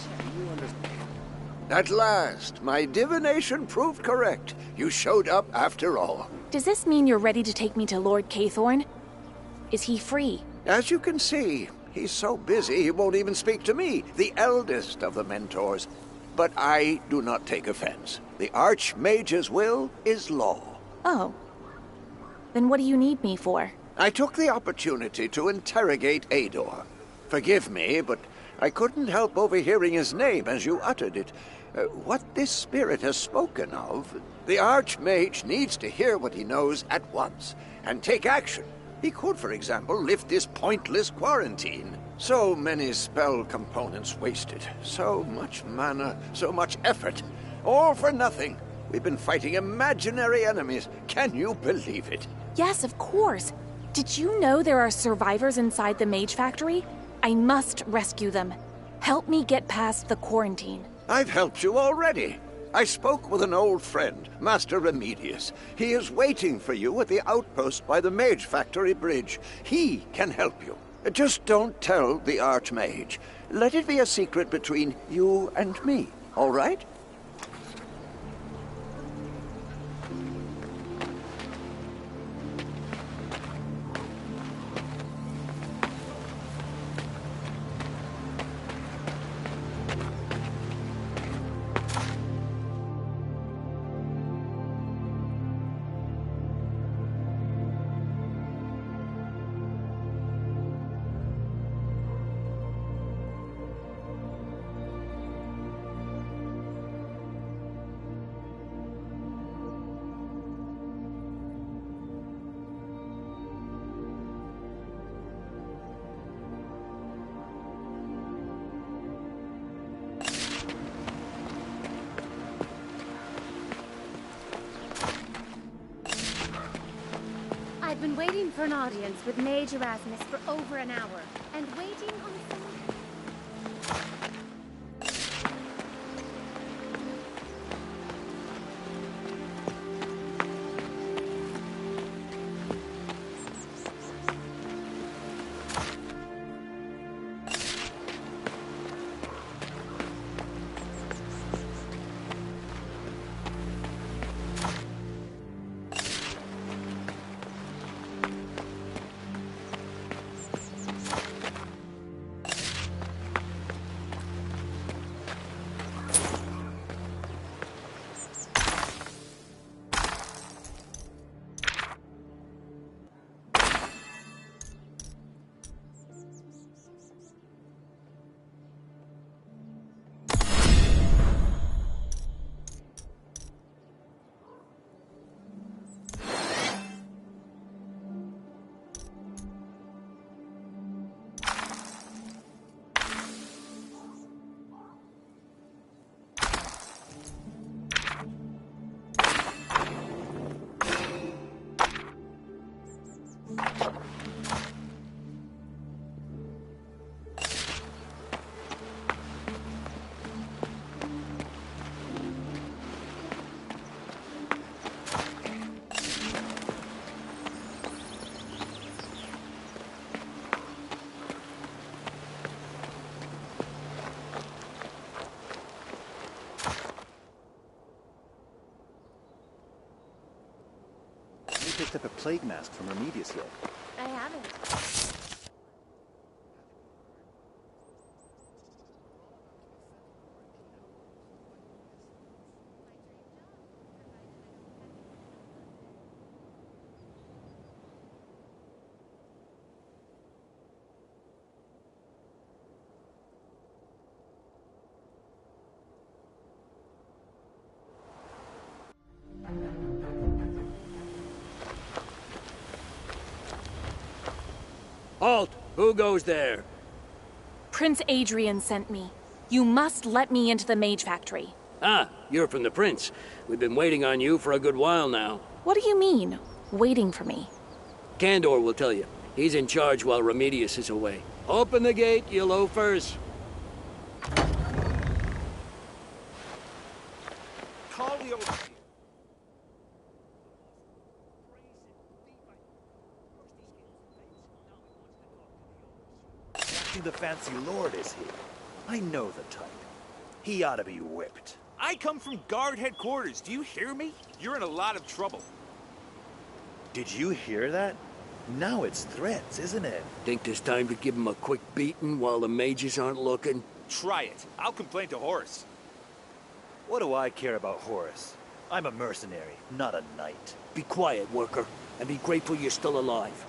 Speaker 5: At last, my divination proved correct. You showed up after all.
Speaker 1: Does this mean you're ready to take me to Lord Kaythorn? Is he free?
Speaker 5: As you can see, he's so busy he won't even speak to me, the eldest of the mentors. But I do not take offense. The Archmage's will is law.
Speaker 1: Oh. Then what do you need me for?
Speaker 5: I took the opportunity to interrogate Ador. Forgive me, but I couldn't help overhearing his name as you uttered it. What this spirit has spoken of, the Archmage needs to hear what he knows at once, and take action. He could, for example, lift this pointless quarantine. So many spell components wasted. So much mana, so much effort. All for nothing. We've been fighting imaginary enemies. Can you believe it?
Speaker 1: Yes, of course. Did you know there are survivors inside the Mage Factory? I must rescue them. Help me get past the quarantine.
Speaker 5: I've helped you already. I spoke with an old friend, Master Remedius. He is waiting for you at the outpost by the Mage Factory bridge. He can help you. Just don't tell the Archmage. Let it be a secret between you and me, all right?
Speaker 16: I've been waiting for an audience with Mage Erasmus for over an hour, and waiting on someone.
Speaker 3: Picked up a plague mask from Remedius yet?
Speaker 16: I haven't.
Speaker 12: Halt! Who goes there?
Speaker 1: Prince Adrian sent me. You must let me into the Mage Factory.
Speaker 12: Ah, you're from the Prince. We've been waiting on you for a good while now.
Speaker 1: What do you mean, waiting for me?
Speaker 12: Candor will tell you. He's in charge while Remedius is away. Open the gate, you loafers.
Speaker 5: Call the overseer.
Speaker 3: the fancy lord, is he? I know the type. He ought to be whipped.
Speaker 17: I come from guard headquarters. Do you hear me? You're in a lot of trouble.
Speaker 3: Did you hear that? Now it's threats, isn't it?
Speaker 12: Think there's time to give him a quick beating while the mages aren't looking?
Speaker 17: Try it. I'll complain to Horace.
Speaker 3: What do I care about Horace? I'm a mercenary, not a knight.
Speaker 12: Be quiet, worker, and be grateful you're still alive.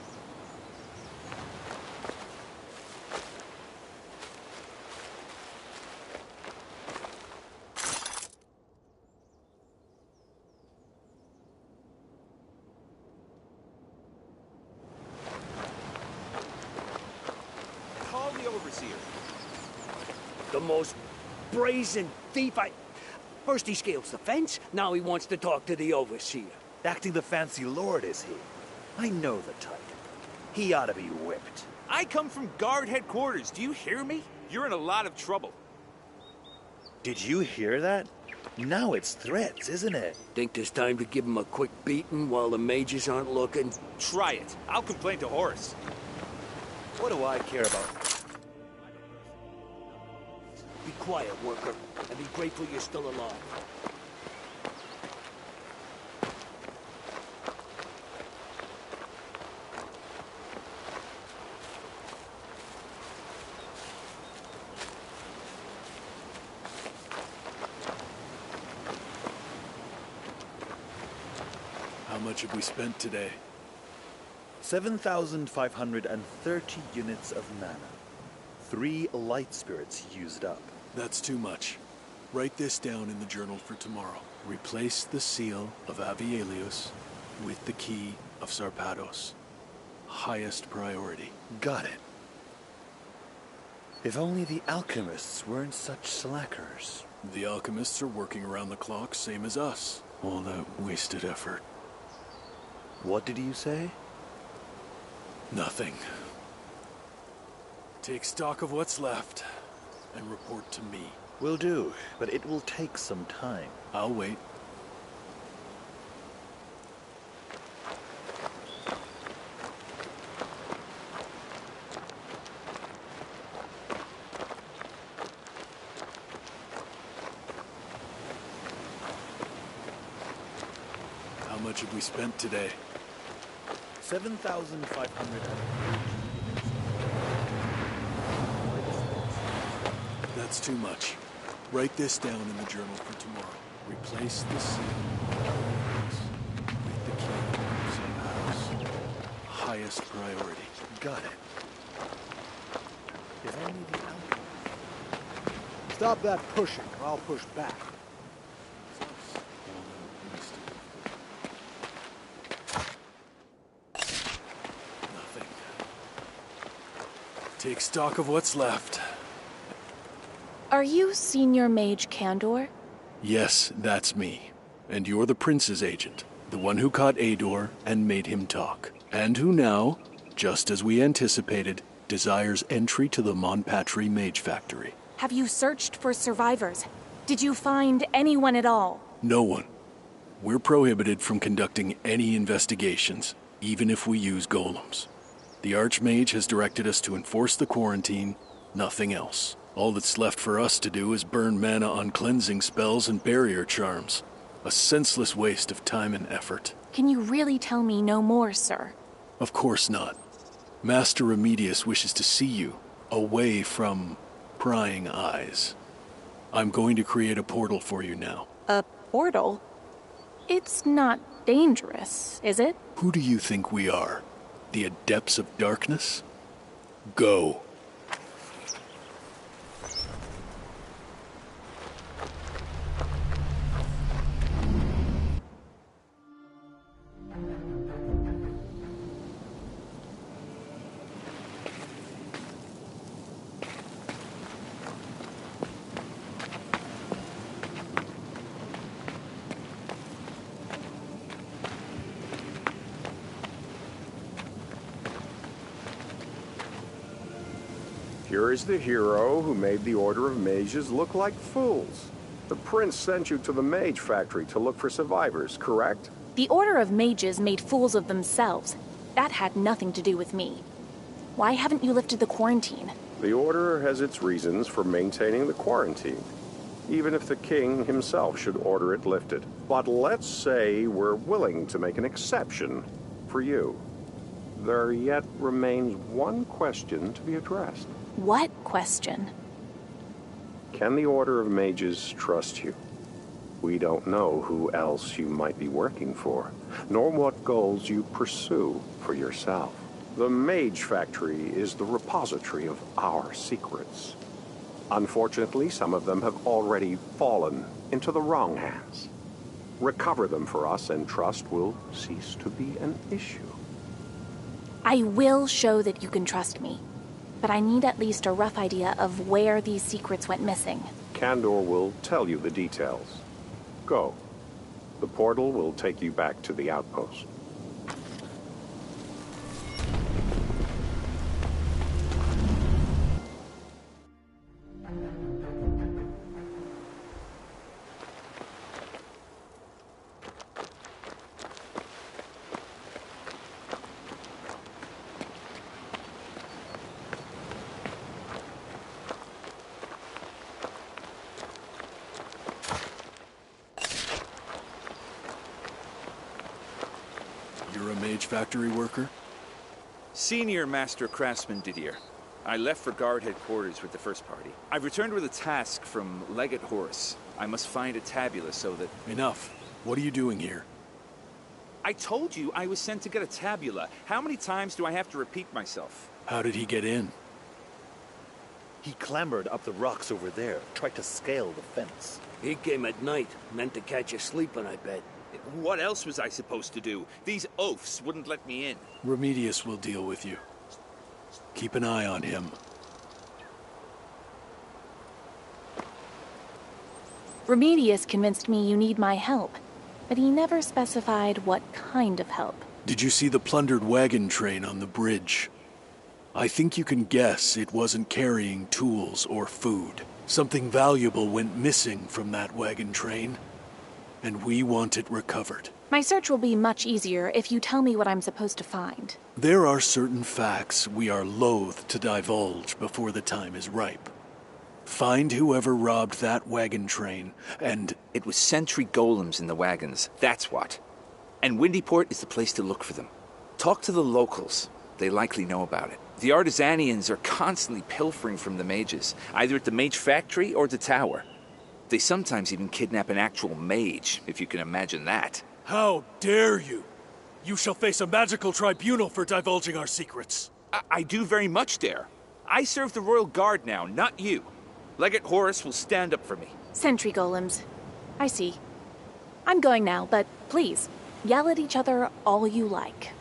Speaker 17: Call the overseer.
Speaker 12: The most brazen thief First he scales the fence, now he wants to talk to the overseer.
Speaker 3: Acting the fancy lord, is he? I know the type. He ought to be whipped.
Speaker 17: I come from guard headquarters. Do you hear me? You're in a lot of trouble.
Speaker 3: Did you hear that? Now it's threats, isn't it?
Speaker 12: Think there's time to give him a quick beating while the mages aren't looking?
Speaker 17: Try it. I'll complain to Horace.
Speaker 3: What do I care about?
Speaker 12: Be quiet, worker, and be grateful you're still alive.
Speaker 9: How much have we spent today?
Speaker 3: 7,530 units of mana. 3 light spirits used up.
Speaker 9: That's too much. Write this down in the journal for tomorrow. Replace the seal of Avielius with the key of Sarpados. Highest priority.
Speaker 3: Got it. If only the alchemists weren't such slackers.
Speaker 9: The alchemists are working around the clock, same as us. All that wasted effort.
Speaker 3: What did you say?
Speaker 9: Nothing. Take stock of what's left and report to me.
Speaker 3: Will do, but it will take some time.
Speaker 9: I'll wait. How much have we spent today?
Speaker 3: 7,500.
Speaker 9: That's too much. Write this down in the journal for tomorrow. Replace the seal with the key of Sarpados. Highest priority.
Speaker 3: Got it. If only the
Speaker 8: Stop that pushing, or I'll push back.
Speaker 9: Nothing. Take stock of what's left.
Speaker 1: Are you Senior Mage Candor?
Speaker 9: Yes, that's me. And you're the prince's agent. The one who caught Ador and made him talk. And who now, just as we anticipated, desires entry to the Monpatri Mage Factory.
Speaker 1: Have you searched for survivors? Did you find anyone at all?
Speaker 9: No one. We're prohibited from conducting any investigations, even if we use golems. The Archmage has directed us to enforce the quarantine, nothing else. All that's left for us to do is burn mana on cleansing spells and barrier charms. A senseless waste of time and effort.
Speaker 1: Can you really tell me no more, sir?
Speaker 9: Of course not. Master Remedius wishes to see you, away from prying eyes. I'm going to create a portal for you now.
Speaker 1: A portal? It's not dangerous, is it?
Speaker 9: Who do you think we are? The Adepts of Darkness? Go.
Speaker 2: Here is the hero who made the Order of Mages look like fools. The prince sent you to the Mage Factory to look for survivors, correct?
Speaker 1: The Order of Mages made fools of themselves. That had nothing to do with me. Why haven't you lifted the quarantine?
Speaker 18: The Order has its reasons for maintaining the quarantine, even if the king himself should order it lifted. But let's say we're willing to make an exception for you. There yet remains one question to be addressed.
Speaker 1: What question?
Speaker 18: Can the Order of Mages trust you? We don't know who else you might be working for, nor what goals you pursue for yourself. The Mage Factory is the repository of our secrets. Unfortunately, some of them have already fallen into the wrong hands. Recover them for us, and trust will cease to be an issue.
Speaker 1: I will show that you can trust me, but I need at least a rough idea of where these secrets went missing.
Speaker 18: Kandor will tell you the details. Go. The portal will take you back to the outpost.
Speaker 9: You're a Mage Factory worker?
Speaker 17: Senior Master Craftsman Didier. I left for guard headquarters with the first party. I've returned with a task from Legate Horus. I must find a tabula so that...
Speaker 9: Enough. What are you doing here?
Speaker 17: I told you I was sent to get a tabula. How many times do I have to repeat myself?
Speaker 9: How did he get in?
Speaker 3: He clambered up the rocks over there, tried to scale the fence.
Speaker 12: He came at night, meant to catch you sleeping, I bet.
Speaker 17: What else was I supposed to do? These oafs wouldn't let me in.
Speaker 9: Remedius will deal with you. Keep an eye on him.
Speaker 1: Remedius convinced me you need my help, but he never specified what kind of help.
Speaker 9: Did you see the plundered wagon train on the bridge? I think you can guess it wasn't carrying tools or food. Something valuable went missing from that wagon train, and we want it recovered.
Speaker 1: My search will be much easier if you tell me what I'm supposed to find.
Speaker 9: There are certain facts we are loath to divulge before the time is ripe. Find whoever robbed that wagon train, and...
Speaker 17: It was sentry golems in the wagons, that's what. And Windyport is the place to look for them. Talk to the locals. They likely know about it. The Artisanians are constantly pilfering from the mages, either at the Mage Factory or the tower. They sometimes even kidnap an actual mage, if you can imagine that.
Speaker 9: How dare you! You shall face a magical tribunal for divulging our secrets.
Speaker 17: I do very much dare. I serve the Royal Guard now, not you. Legate Horus will stand up for me.
Speaker 1: Sentry golems. I see. I'm going now, but please, yell at each other all you like.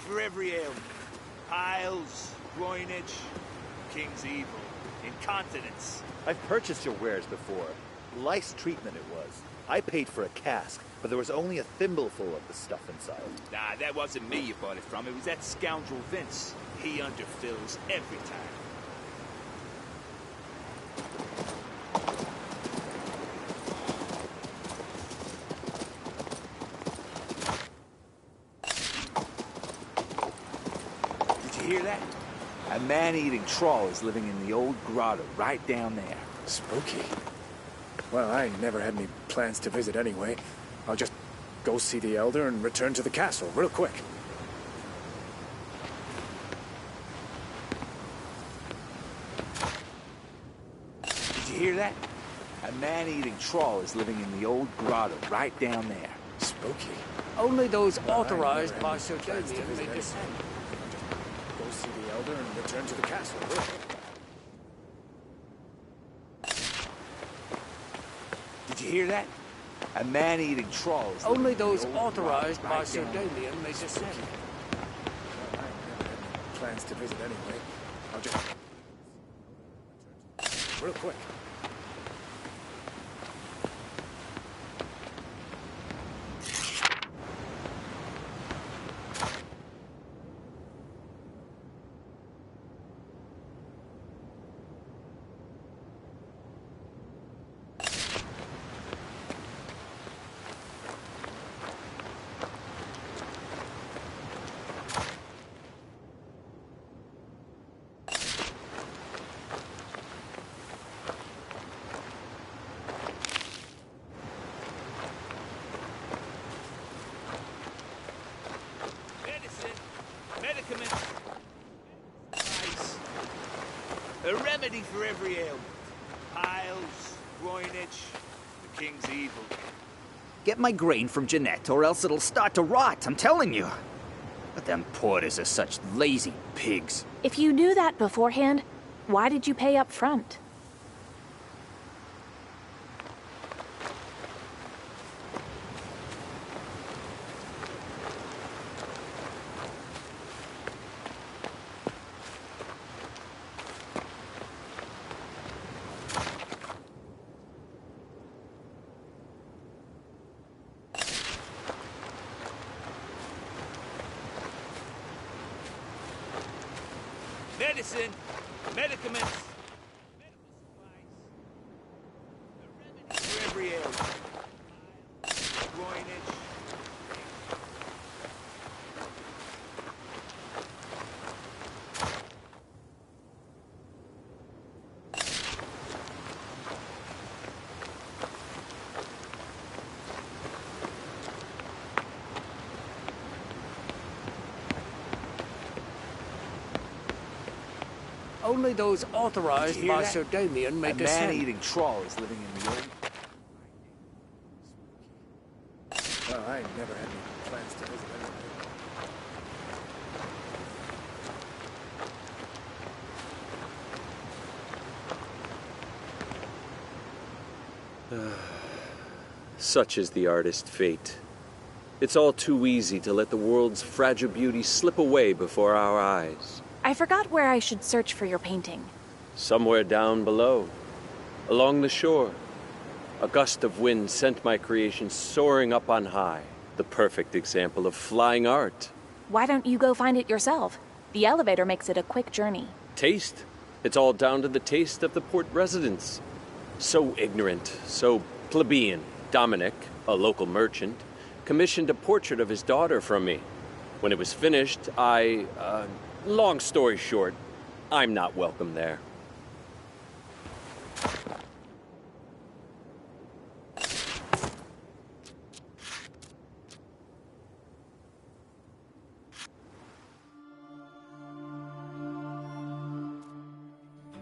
Speaker 17: For every ailment. Piles, groinage, king's evil, incontinence.
Speaker 3: I've purchased your wares before. Lice treatment it was. I paid for a cask, but there was only a thimbleful of the stuff inside.
Speaker 17: Nah, that wasn't me you bought it from. It was that scoundrel Vince. He underfills every time. Did you hear that? A man-eating troll is living in the old grotto right down there.
Speaker 19: Spooky. Well, I never had any plans to visit anyway. I'll just go see the Elder and return to the castle real quick.
Speaker 17: Did you hear that? A man-eating troll is living in the old grotto right down there.
Speaker 19: Spooky.
Speaker 12: Only those authorized by Sir Damien may descend.
Speaker 19: Go see the Elder and return to the castle real quick.
Speaker 17: Did you hear that? A man-eating troll is living
Speaker 12: Only
Speaker 17: in the
Speaker 12: those
Speaker 17: old
Speaker 12: authorized
Speaker 17: grotto
Speaker 12: by
Speaker 17: right
Speaker 12: Sir
Speaker 17: down there.
Speaker 12: Damien may descend.
Speaker 19: Well, I never had any plans to visit anyway. I'll just real quick.
Speaker 17: Medicaments. Ice. A remedy for every ailment. Piles, groin itch, the king's evil.
Speaker 20: Get my grain from Jeanette, or else it'll start to rot, I'm telling you. But them porters are such lazy pigs.
Speaker 1: If you knew that beforehand, why did you pay up front?
Speaker 17: Medicine, medicaments, medical supplies, a remedy for every ailment. Groin itch.
Speaker 12: Only those authorized by Sir Damien may descend.
Speaker 17: A man-eating troll is living in the old...
Speaker 19: Well, I never had any plans to visit anyway.
Speaker 21: Such is the artist's fate. It's all too easy to let the world's fragile beauty slip away before our eyes.
Speaker 1: I forgot where I should search for your painting.
Speaker 21: Somewhere down below, along the shore, a gust of wind sent my creation soaring up on high, the perfect example of flying art.
Speaker 1: Why don't you go find it yourself? The elevator makes it a quick journey.
Speaker 21: Taste? It's all down to the taste of the port residents. So ignorant, so plebeian. Dominic, a local merchant, commissioned a portrait of his daughter from me. When it was finished, long story short, I'm not welcome there.